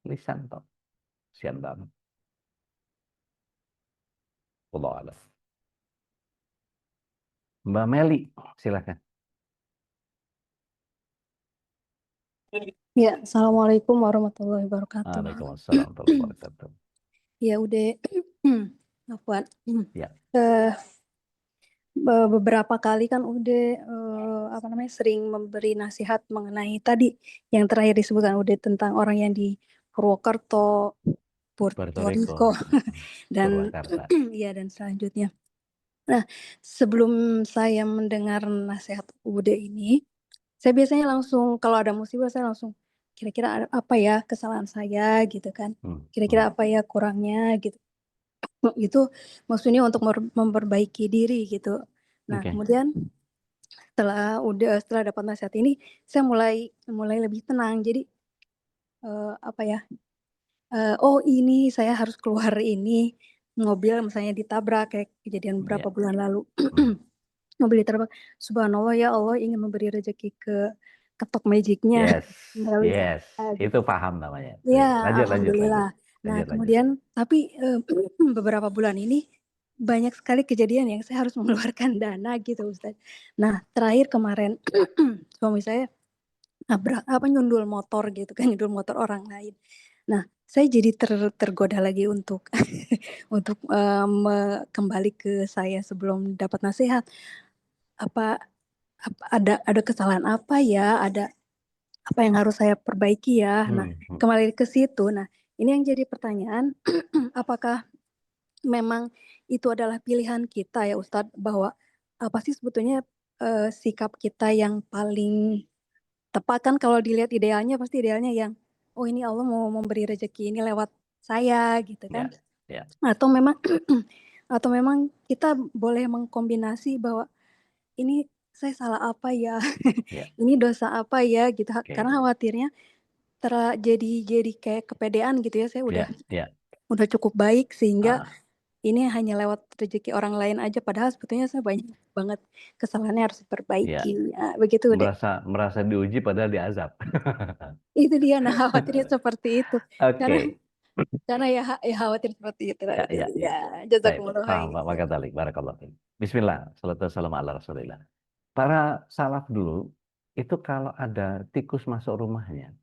[SPEAKER 2] Lisan toh. Sian banget. Allah Allah. Mbak Meli, silakan.
[SPEAKER 7] Ya, Assalamualaikum warahmatullahi wabarakatuh.
[SPEAKER 2] Waalaikumsalam warahmatullahi wabarakatuh.
[SPEAKER 7] Ya udah, Afwan.
[SPEAKER 2] Ya.
[SPEAKER 7] Beberapa kali kan udah sering memberi nasihat mengenai tadi yang terakhir disebutkan udah tentang orang yang di Purwokerto, Puerto Rico dan ya dan selanjutnya. Nah, sebelum saya mendengar nasihat udah ini, saya biasanya langsung kalau ada musibah saya langsung kira-kira apa ya kesalahan saya gitu kan. Kira-kira apa ya kurangnya gitu. Itu maksudnya untuk memperbaiki diri gitu. Nah, kemudian setelah dapat nasihat ini saya mulai lebih tenang. Jadi oh ini saya harus keluar ini mobil misalnya ditabrak kayak kejadian beberapa bulan lalu. Mobil ditabrak. Subhanallah ya Allah ingin memberi rezeki ke ketok magicnya.
[SPEAKER 2] Yes. Itu paham namanya.
[SPEAKER 7] Ya,
[SPEAKER 2] Lanjut.
[SPEAKER 7] alhamdulillah. Nah, kemudian tapi beberapa bulan ini banyak sekali kejadian yang saya harus mengeluarkan dana gitu, Ustaz. Nah, terakhir kemarin suami saya nyundul motor gitu kan, nyundul motor orang lain. Nah, saya jadi tergoda lagi untuk untuk kembali ke saya sebelum dapat nasihat. Apa ada kesalahan apa ya? apa yang harus saya perbaiki ya. Nah, kembali ke situ. Nah, ini yang jadi pertanyaan, apakah memang itu adalah pilihan kita ya Ustadz, bahwa apa sih sebetulnya sikap kita yang paling tepat? Kan kalau dilihat idealnya, pasti idealnya yang, oh ini Allah mau memberi rezeki ini lewat saya gitu kan. Atau memang atau memang kita boleh mengkombinasi bahwa ini saya salah apa ya, ini dosa apa ya gitu. Karena khawatirnya jadi kayak kepedean gitu ya, saya udah cukup baik sehingga ini hanya lewat rezeki orang lain aja, padahal sebetulnya saya banyak banget kesalahannya harus diperbaiki. Ya, begitu deh.
[SPEAKER 2] Merasa diuji padahal diazab.
[SPEAKER 7] Itu dia, nah khawatirnya seperti itu. Karena ya khawatir seperti itu. Ya, jazakumullah khair.
[SPEAKER 2] Barakallah. Bismillah, salatu wassalamu ala Rasulillah. Para salaf dulu itu kalau ada tikus masuk rumahnya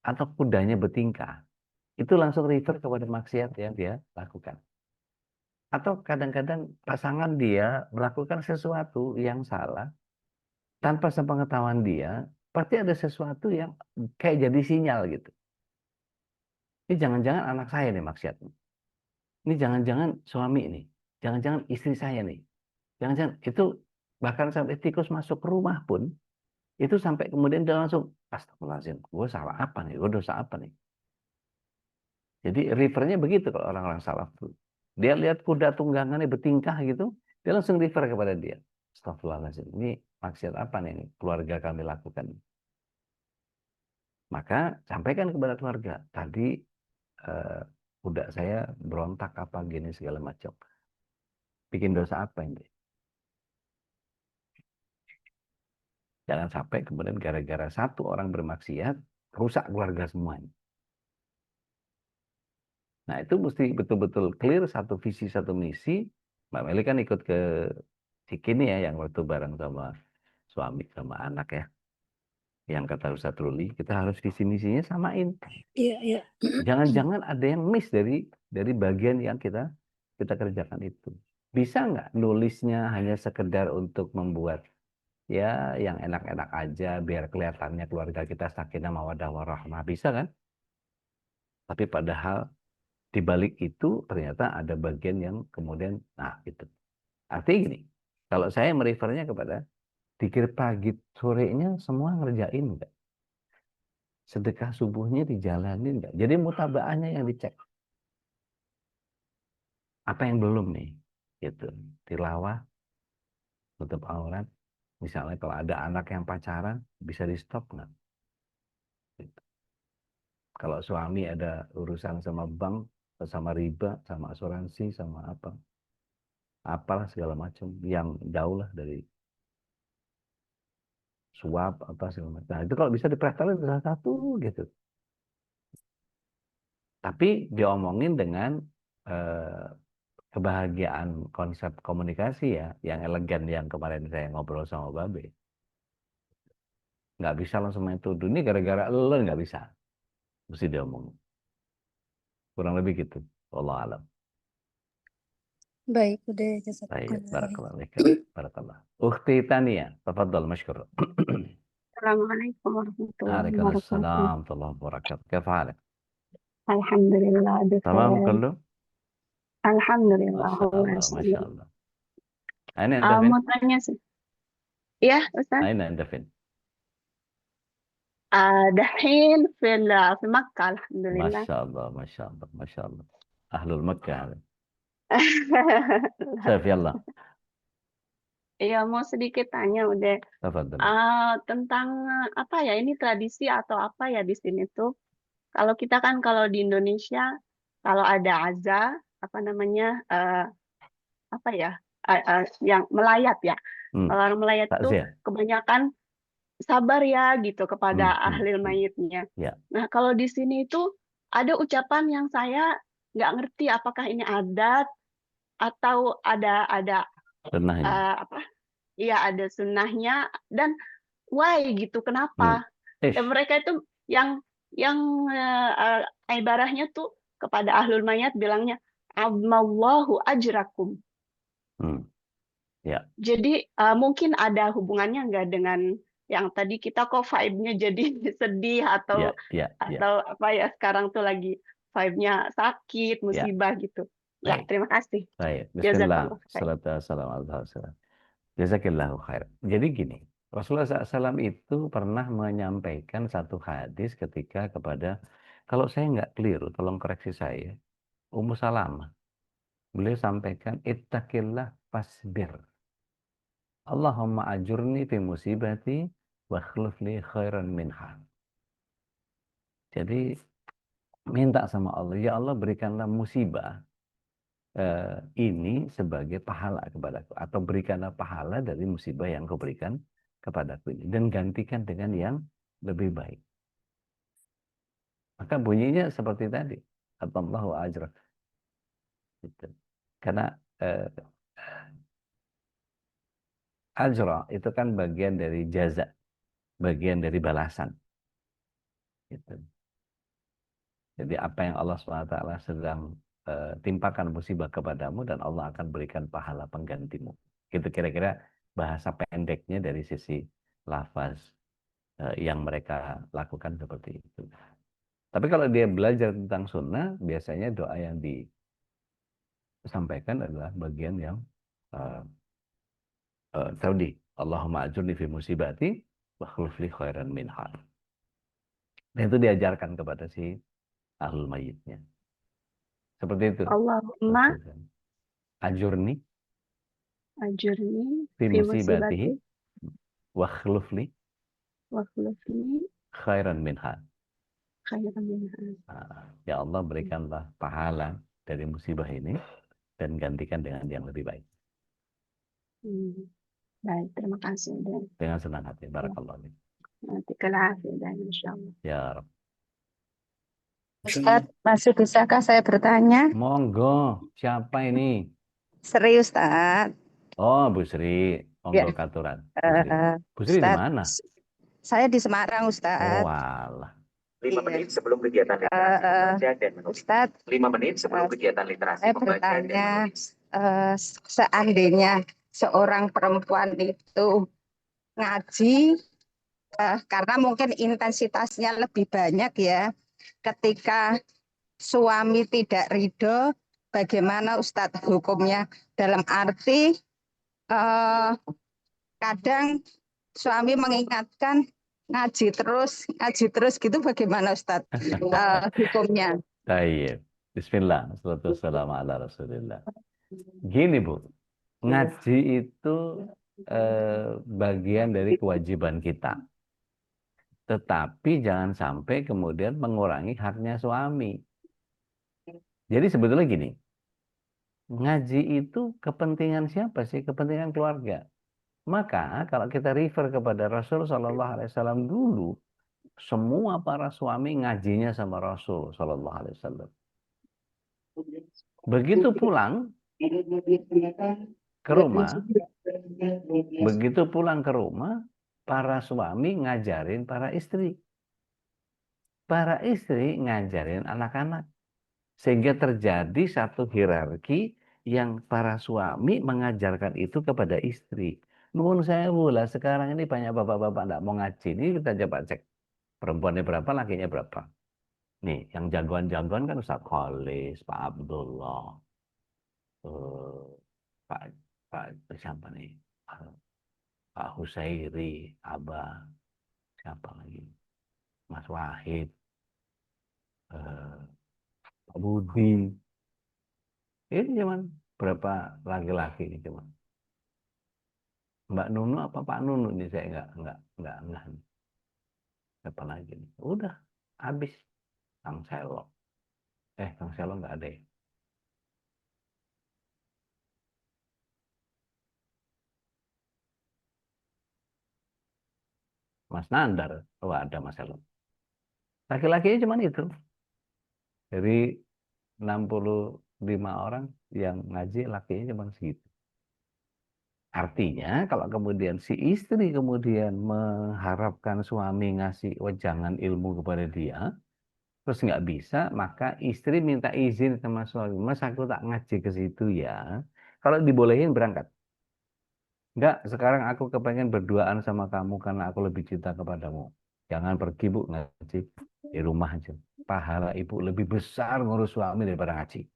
[SPEAKER 2] atau kudanya bertingkah, itu langsung refer kepada maksiat yang dia lakukan. Atau kadang-kadang pasangan dia melakukan sesuatu yang salah tanpa sepengetahuan dia, pasti ada sesuatu yang kayak jadi sinyal gitu. Ini jangan-jangan anak saya nih maksiatnya. Ini jangan-jangan suami ini. Jangan-jangan istri saya nih. Jangan-jangan itu bahkan sampai tikus masuk ke rumah pun, itu sampai kemudian dia langsung, astagfirullahaladzim, gue salah apa nih? Gue dosa apa nih? Jadi refernya begitu kalau orang-orang salaf tuh. Dia lihat kuda tunggangannya bertingkah gitu, dia langsung refer kepada dia. Astagfirullahaladzim, ini maksiat apa nih keluarga kami lakukan? Maka sampaikan kepada keluarga, tadi kuda saya berontak apa gini segala macam. Bikin dosa apa ini? Jangan sampai kemudian gara-gara satu orang bermaksiat, rusak keluarga semuanya. Nah itu mesti betul-betul clear, satu visi, satu misi. Mbak Meli kan ikut ke Cikini ya, yang waktu bareng sama suami, sama anak ya. Yang kata Ustadz Ruli, kita harus visi misinya samain.
[SPEAKER 7] Iya.
[SPEAKER 2] Jangan-jangan ada yang miss dari bagian yang kita kerjakan itu. Bisa nggak nulisnya hanya sekedar untuk membuat ya yang enak-enak aja, biar kelihatannya keluarga kita sakinah mawaddah warahmah, bisa kan? Tapi padahal di balik itu ternyata ada bagian yang kemudian, nah gitu. Artinya gini, kalau saya merefernya kepada dikir pagi sorenya semua ngerjain enggak? Sedekah subuhnya dijalanin enggak? Jadi mutabaahnya yang dicek. Apa yang belum nih? Gitu. Tilawah, tutup aurat. Misalnya kalau ada anak yang pacaran, bisa di stop nggak? Gitu. Kalau suami ada urusan sama bank, sama riba, sama asuransi, sama apa, apalah segala macam yang jauh lah dari suap apa segala macam. Nah, itu kalau bisa dipraktekin salah satu gitu. Tapi diomongin dengan kebahagiaan konsep komunikasi ya, yang elegan yang kemarin saya ngobrol sama Babe. Nggak bisa langsung main tuduh, ini gara-gara lo, nggak bisa. Mesti diomongin. Kurang lebih gitu. Wallahu a'lam.
[SPEAKER 7] Baik, udah
[SPEAKER 2] Baik, barakallah. Ukhti Tania, tafadhal, masykur.
[SPEAKER 8] Assalamualaikum warahmatullahi wabarakatuh.
[SPEAKER 2] Waalaikumsalam warahmatullahi wabarakatuh. Kaifa halak?
[SPEAKER 8] Alhamdulillah,
[SPEAKER 2] Tamam kullu?
[SPEAKER 8] Alhamdulillah.
[SPEAKER 2] Masya Allah. Aina anda fin?
[SPEAKER 8] Mau tanya sih. Ya, Ustaz.
[SPEAKER 2] Aina anda fin?
[SPEAKER 8] Dahin fi Makkah, alhamdulillah.
[SPEAKER 2] Masya Allah. Ahlul Makkah. Syaf, yallah.
[SPEAKER 8] Iya, mau sedikit tanya udah.
[SPEAKER 2] Tafadhal.
[SPEAKER 8] Tentang apa ya, ini tradisi atau apa ya di sini tuh. Kalau kita kan kalau di Indonesia, kalau ada azan, apa namanya, apa ya, yang melayat ya. Kalau orang melayat tuh kebanyakan sabar ya gitu kepada ahli mayitnya. Nah kalau di sini itu ada ucapan yang saya nggak ngerti apakah ini adat atau ada apa? Iya ada sunnahnya dan why gitu kenapa? Mereka itu yang ibaratnya tuh kepada ahlul mayat bilangnya Allahu ajrakum. Jadi mungkin ada hubungannya nggak dengan yang tadi kita kok vibe-nya jadi sedih atau
[SPEAKER 2] Ya.
[SPEAKER 8] apa ya, sekarang tuh lagi vibe-nya sakit,
[SPEAKER 2] Ya,
[SPEAKER 8] musibah gitu. Ya,
[SPEAKER 2] baik.
[SPEAKER 8] terima kasih.
[SPEAKER 2] Baik. Bismillah.
[SPEAKER 8] Jazakallah khair.
[SPEAKER 2] Salatu wassalamu ala Rasulillah. Jazakillahu khair. Jadi gini, Rasulullah SAW itu pernah menyampaikan satu hadis ketika kepada, kalau saya nggak keliru, tolong koreksi saya, Ummu Salamah. Beliau sampaikan, ittaqillah fasbir. Allahumma ajurni fi musibati wa akhlif li khairan minha. Jadi minta sama Allah, ya Allah berikanlah musibah ini sebagai pahala kepadaku, atau berikanlah pahala dari musibah yang kau berikan kepadaku ini, dan gantikan dengan yang lebih baik. Maka bunyinya seperti tadi, Allahu ajra. Gitu. Karena ajra itu kan bagian dari jaza, bagian dari balasan. Gitu. Jadi apa yang Allah SWT sedang timpakan musibah kepadamu, dan Allah akan berikan pahala penggantimu. Gitu kira-kira bahasa pendeknya dari sisi lafaz yang mereka lakukan seperti itu. Tapi kalau dia belajar tentang sunnah, biasanya doa yang disampaikan adalah bagian yang tadi, Allahumma ajurni fi musibati wa akhlif li khairan minha. Dan itu diajarkan kepada si ahlul mayitnya. Seperti itu.
[SPEAKER 8] Allahumma
[SPEAKER 2] ajurni fi
[SPEAKER 8] fi
[SPEAKER 2] musibatihi
[SPEAKER 8] musibati
[SPEAKER 2] wa akhlif li khairan minha. Ya Allah, berikanlah pahala dari musibah ini dan gantikan dengan yang lebih baik.
[SPEAKER 8] Baik, terima kasih.
[SPEAKER 2] Dengan senang hati. Barakallahu fiik.
[SPEAKER 8] Nanti kelihatan dan insyaallah.
[SPEAKER 2] Ya Rabb.
[SPEAKER 9] Ustaz, masih bisakah saya bertanya?
[SPEAKER 2] Monggo, siapa ini?
[SPEAKER 9] Sri, Ustaz.
[SPEAKER 2] Oh, Bu Sri. Monggo
[SPEAKER 9] Ya.
[SPEAKER 2] katuran. Bu
[SPEAKER 9] Ustaz,
[SPEAKER 2] Sri di mana?
[SPEAKER 9] saya di Semarang, Ustaz.
[SPEAKER 2] Oh, alah.
[SPEAKER 10] 5 menit sebelum kegiatan literasi membaca dan menulis.
[SPEAKER 9] Ustaz,
[SPEAKER 10] 5 menit sebelum kegiatan literasi
[SPEAKER 9] saya
[SPEAKER 10] membaca dan
[SPEAKER 9] bertanya,
[SPEAKER 10] menulis.
[SPEAKER 9] seandainya seorang perempuan itu ngaji, karena mungkin intensitasnya lebih banyak ya, ketika suami tidak ridho, bagaimana Ustadz hukumnya? Dalam arti kadang suami mengingatkan ngaji terus gitu, bagaimana Ustadz hukumnya?
[SPEAKER 2] Baik. Bismillah. Wassalamualaikum ala Rasulillah. Gini Bu, ngaji itu bagian dari kewajiban kita. Tetapi jangan sampai kemudian mengurangi haknya suami. Jadi sebetulnya gini, ngaji itu kepentingan siapa sih? Kepentingan keluarga. Maka kalau kita refer kepada Rasul Shallallahu Alaihi Wasallam dulu, semua para suami ngajinya sama Rasul Shallallahu Alaihi Wasallam. Begitu pulang ke rumah, para suami ngajarin para istri. Para istri ngajarin anak-anak. Sehingga terjadi satu hierarki yang para suami mengajarkan itu kepada istri. Nuhun sewu lah, sekarang ini banyak bapak-bapak tidak mau ngaji. Ini kita coba cek. Perempuannya berapa, lakinya berapa. Nih, yang jagoan-jagoan kan Ustaz Khalis, Pak Abdullah, Pak siapa nih? Pak Husairi, Abah, siapa lagi? Mas Wahid, Pak Budi. Ini cuman berapa laki-laki ini cuman. Mbak Nunu apa Pak Nunu ini saya enggak. Siapa lagi nih? Udah habis. Kang Selo. Kang Selo enggak ada ya. Mas Nandar, oh ada Mas Selo. Laki-lakinya cuma itu. Dari 65 orang yang ngaji, lakinya cuma segitu. Artinya kalau kemudian si istri kemudian mengharapkan suami ngasih wejangan ilmu kepada dia, terus nggak bisa, maka istri minta izin sama suami, Mas aku tak ngaji ke situ ya. Kalau dibolehin berangkat. Enggak, sekarang aku kepengen berduaan sama kamu karena aku lebih cinta kepadamu. Jangan pergi Bu ngaji di rumah aja. Pahala ibu lebih besar ngurus suami daripada ngaji.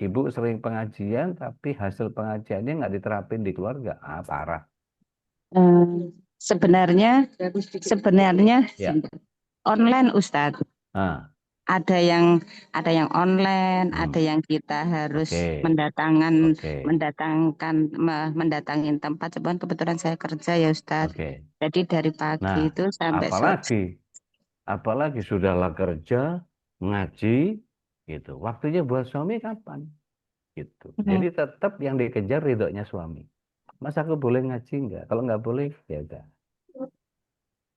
[SPEAKER 2] Ibu sering pengajian tapi hasil pengajiannya nggak diterapin di keluarga. Ah, parah.
[SPEAKER 9] Sebenarnya
[SPEAKER 2] Ya.
[SPEAKER 9] online Ustadz.
[SPEAKER 2] Ah,
[SPEAKER 9] Ada yang online, ada yang kita harus
[SPEAKER 2] Oke.
[SPEAKER 9] mendatangin tempat. Cuman kebetulan saya kerja ya Ustadz.
[SPEAKER 2] Oke.
[SPEAKER 9] Jadi dari pagi
[SPEAKER 2] Nah,
[SPEAKER 9] itu sampai sore.
[SPEAKER 2] apalagi sudahlah kerja, ngaji, gitu. Waktunya buat suami kapan? Gitu. Jadi tetap yang dikejar ridhonya suami. Mas aku boleh ngaji nggak? Kalau nggak boleh, ya udah.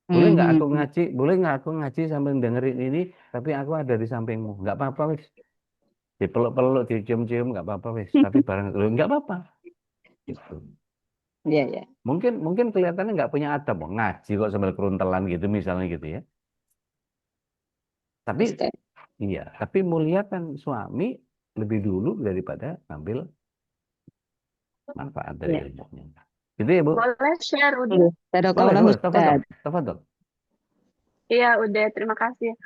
[SPEAKER 2] Boleh nggak aku ngaji? Boleh nggak aku ngaji sambil dengerin ini? Tapi aku ada di sampingmu. Nggak apa-apa wis. Dipeluk-peluk, dicium-cium nggak apa-apa wis. Tapi bareng lu nggak apa-apa. Gitu.
[SPEAKER 9] Iya, ya.
[SPEAKER 2] Mungkin kelihatannya nggak punya adab, ngaji kok sambil keruntelan gitu misalnya gitu ya. Tapi iya, tapi muliakan suami lebih dulu daripada ngambil manfaat dari ilmunya. Gitu ya, Bu?
[SPEAKER 8] Boleh share udah.
[SPEAKER 2] Boleh, tafadhol.
[SPEAKER 8] Iya, udah. Terima kasih.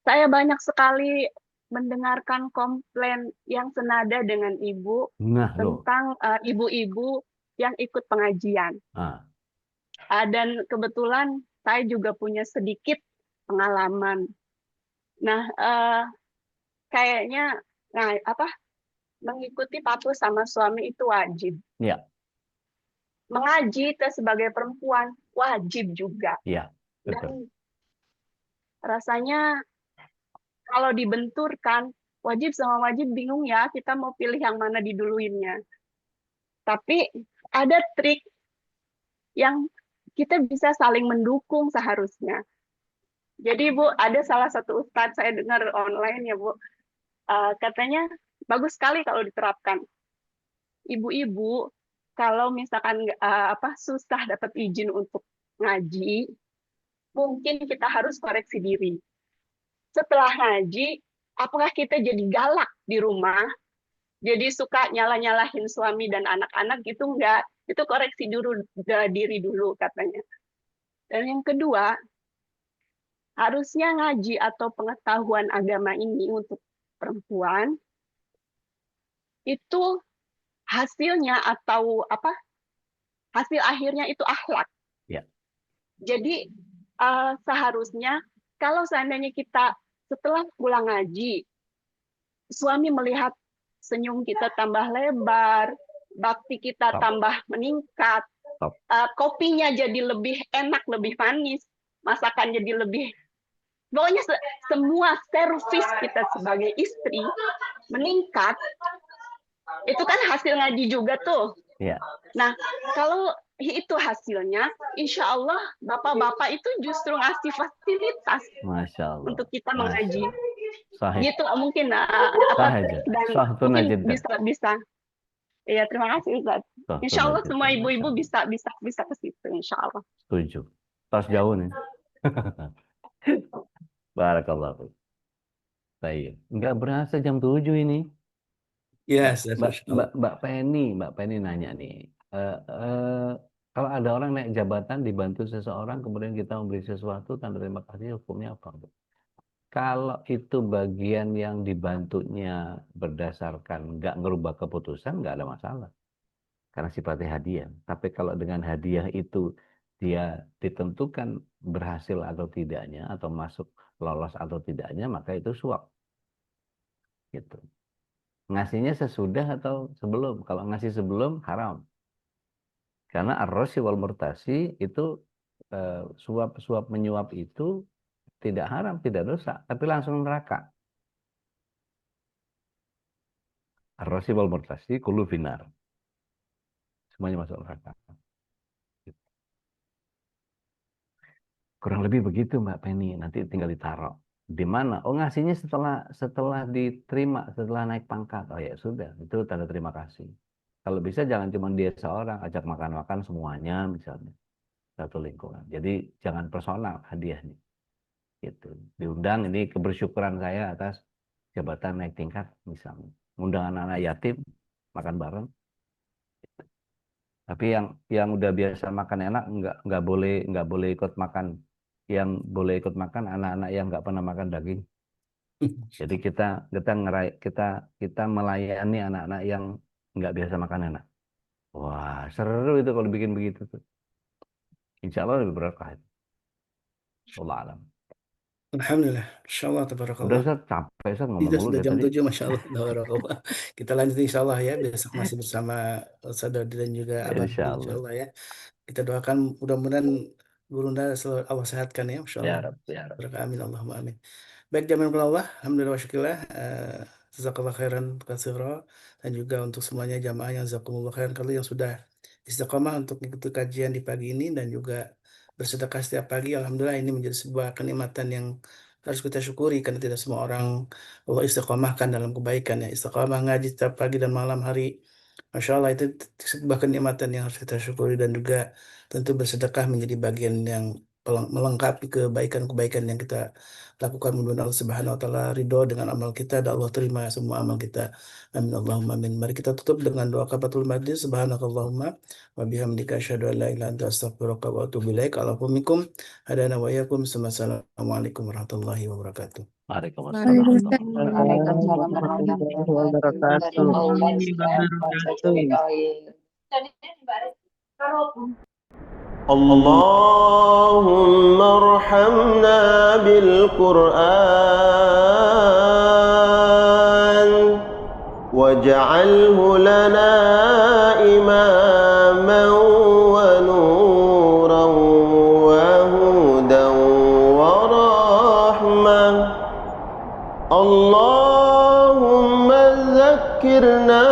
[SPEAKER 8] Saya banyak sekali mendengarkan komplain yang senada dengan Ibu tentang ibu-ibu yang ikut pengajian. Dan kebetulan saya juga punya sedikit pengalaman. Nah, kayaknya mengikuti patuh sama suami itu wajib.
[SPEAKER 2] Iya.
[SPEAKER 8] Mengaji kita sebagai perempuan wajib juga.
[SPEAKER 2] Iya,
[SPEAKER 8] betul. Dan rasanya kalau dibenturkan wajib sama wajib bingung ya, kita mau pilih yang mana diduluinnya. Tapi ada trik yang kita bisa saling mendukung seharusnya. Jadi Bu, ada salah satu ustadz saya dengar online ya Bu, katanya bagus sekali kalau diterapkan. Ibu-ibu kalau misalkan susah dapat izin untuk ngaji, mungkin kita harus koreksi diri. Setelah ngaji, apakah kita jadi galak di rumah? Jadi suka nyalah-nyalahin suami dan anak-anak gitu enggak? Itu koreksi diri dulu katanya. Dan yang kedua, harusnya ngaji atau pengetahuan agama ini untuk perempuan itu hasilnya atau hasil akhirnya itu akhlak.
[SPEAKER 2] Ya.
[SPEAKER 8] Jadi seharusnya kalau seandainya kita setelah pulang ngaji, suami melihat senyum kita tambah lebar, bakti kita tambah meningkat, kopinya jadi lebih enak, lebih manis, masakan jadi lebih, pokoknya semua servis kita sebagai istri meningkat, itu kan hasil ngaji juga tuh.
[SPEAKER 2] Ya.
[SPEAKER 8] Nah, kalau itu hasilnya, insya Allah bapak-bapak itu justru ngasih fasilitas untuk kita mengaji. Gitu mungkin mungkin bisa. Iya, terima kasih Ustaz. Insya Allah semua ibu-ibu bisa ke situ, insya Allah.
[SPEAKER 2] Setuju. Tas jauh nih. Barakallahu. Baik. Enggak berasa jam 7 ini.
[SPEAKER 1] Yes,
[SPEAKER 2] Mbak Penny nanya nih. Kalau ada orang naik jabatan dibantu seseorang kemudian kita memberi sesuatu tanda terima kasih, hukumnya apa? Kalau itu bagian yang dibantunya berdasarkan nggak ngerubah keputusan, nggak ada masalah karena sifatnya hadiah. Tapi kalau dengan hadiah itu dia ditentukan berhasil atau tidaknya atau masuk lolos atau tidaknya, maka itu suap. Gitu. Ngasihnya sesudah atau sebelum? Kalau ngasih sebelum haram. Karena ar-rashi wal murtasi itu suap menyuap itu tidak haram, tidak dosa, tapi langsung neraka. Ar-rashi wal murtasi kullu finar. Semuanya masuk neraka. Kurang lebih begitu Mbak Penny, nanti tinggal ditaruh. Di mana? Oh, ngasihnya setelah diterima, setelah naik pangkat. Oh ya sudah, itu tanda terima kasih. Kalau bisa jangan cuma dia seorang, ajak makan-makan semuanya misalnya. Satu lingkungan. Jadi jangan personal hadiahnya. Gitu. Diundang, ini kebersyukuran saya atas jabatan naik tingkat misalnya, undang anak-anak yatim makan bareng. Tapi yang udah biasa makan enak nggak boleh ikut makan. Yang boleh ikut makan anak-anak yang nggak pernah makan daging. Jadi kita melayani anak-anak yang nggak biasa makan enak. Wah, seru itu kalau bikin begitu tuh. Insya Allah lebih berkah. Allah alam.
[SPEAKER 1] Alhamdulillah, insyaallah
[SPEAKER 2] Udah
[SPEAKER 1] tabarakallah.
[SPEAKER 2] Ustaz, capek Ustaz ngomong
[SPEAKER 1] Tidak,
[SPEAKER 2] mulu
[SPEAKER 1] sudah
[SPEAKER 2] dari
[SPEAKER 1] jam
[SPEAKER 2] tadi.
[SPEAKER 1] 7, Masya Allah. Tabarakallah. Kita lanjut insya Allah ya. Besok masih bersama Ustaz Dodi dan juga Abang
[SPEAKER 2] Insya
[SPEAKER 1] insya
[SPEAKER 2] Allah.
[SPEAKER 1] Allah ya. Kita doakan mudah-mudahan Gurunda selalu Allah sehatkan ya, Masya
[SPEAKER 2] Ya
[SPEAKER 1] Allah.
[SPEAKER 2] Rabb, ya Rabb.
[SPEAKER 1] Berkah, amin, Allahumma amin. Baik, jamin Allah, alhamdulillah wa syukurillah. Jazakallah khairan katsira, dan juga untuk semuanya jamaah yang jazakumullah khairan kali yang sudah istiqomah untuk mengikuti kajian di pagi ini dan juga bersedekah setiap pagi. Alhamdulillah, ini menjadi sebuah kenikmatan yang harus kita syukuri karena tidak semua orang Allah istiqomahkan dalam kebaikan ya. Istiqomah ngaji setiap pagi dan malam hari, Masya Allah, itu sebuah kenikmatan yang harus kita syukuri, dan juga tentu bersedekah menjadi bagian yang melengkapi kebaikan-kebaikan yang kita lakukan. Mudah-mudahan Allah Subhanahu wa taala ridho dengan amal kita dan Allah terima semua amal kita. Amin Allahumma amin. Mari kita tutup dengan doa kafaratul majlis. Subhanakallahumma wa bihamdika asyhadu an la ilaha illa anta astaghfiruka wa atubu ilaik. Alaikum hadana wa iyyakum. Assalamualaikum warahmatullahi wabarakatuh.
[SPEAKER 2] Waalaikumsalam
[SPEAKER 7] Waalaikumsalam.
[SPEAKER 2] warahmatullahi
[SPEAKER 5] Waalaikumsalam warahmatullahi wabarakatuh.
[SPEAKER 11] اللهم ارحمنا بالقرآن واجعله لنا إماما ونورا وهدى ورحمة. اللهم ذكرنا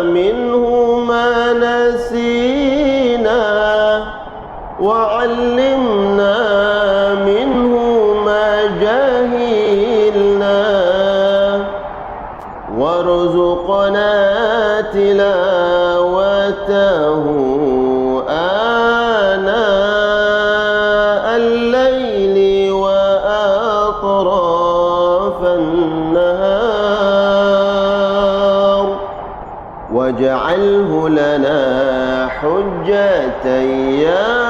[SPEAKER 11] منه ما نسينا وعلمنا منه ما جهلنا وارزقنا تلاوته آناء الليل وأطراف النهار واجعله لنا حجة يا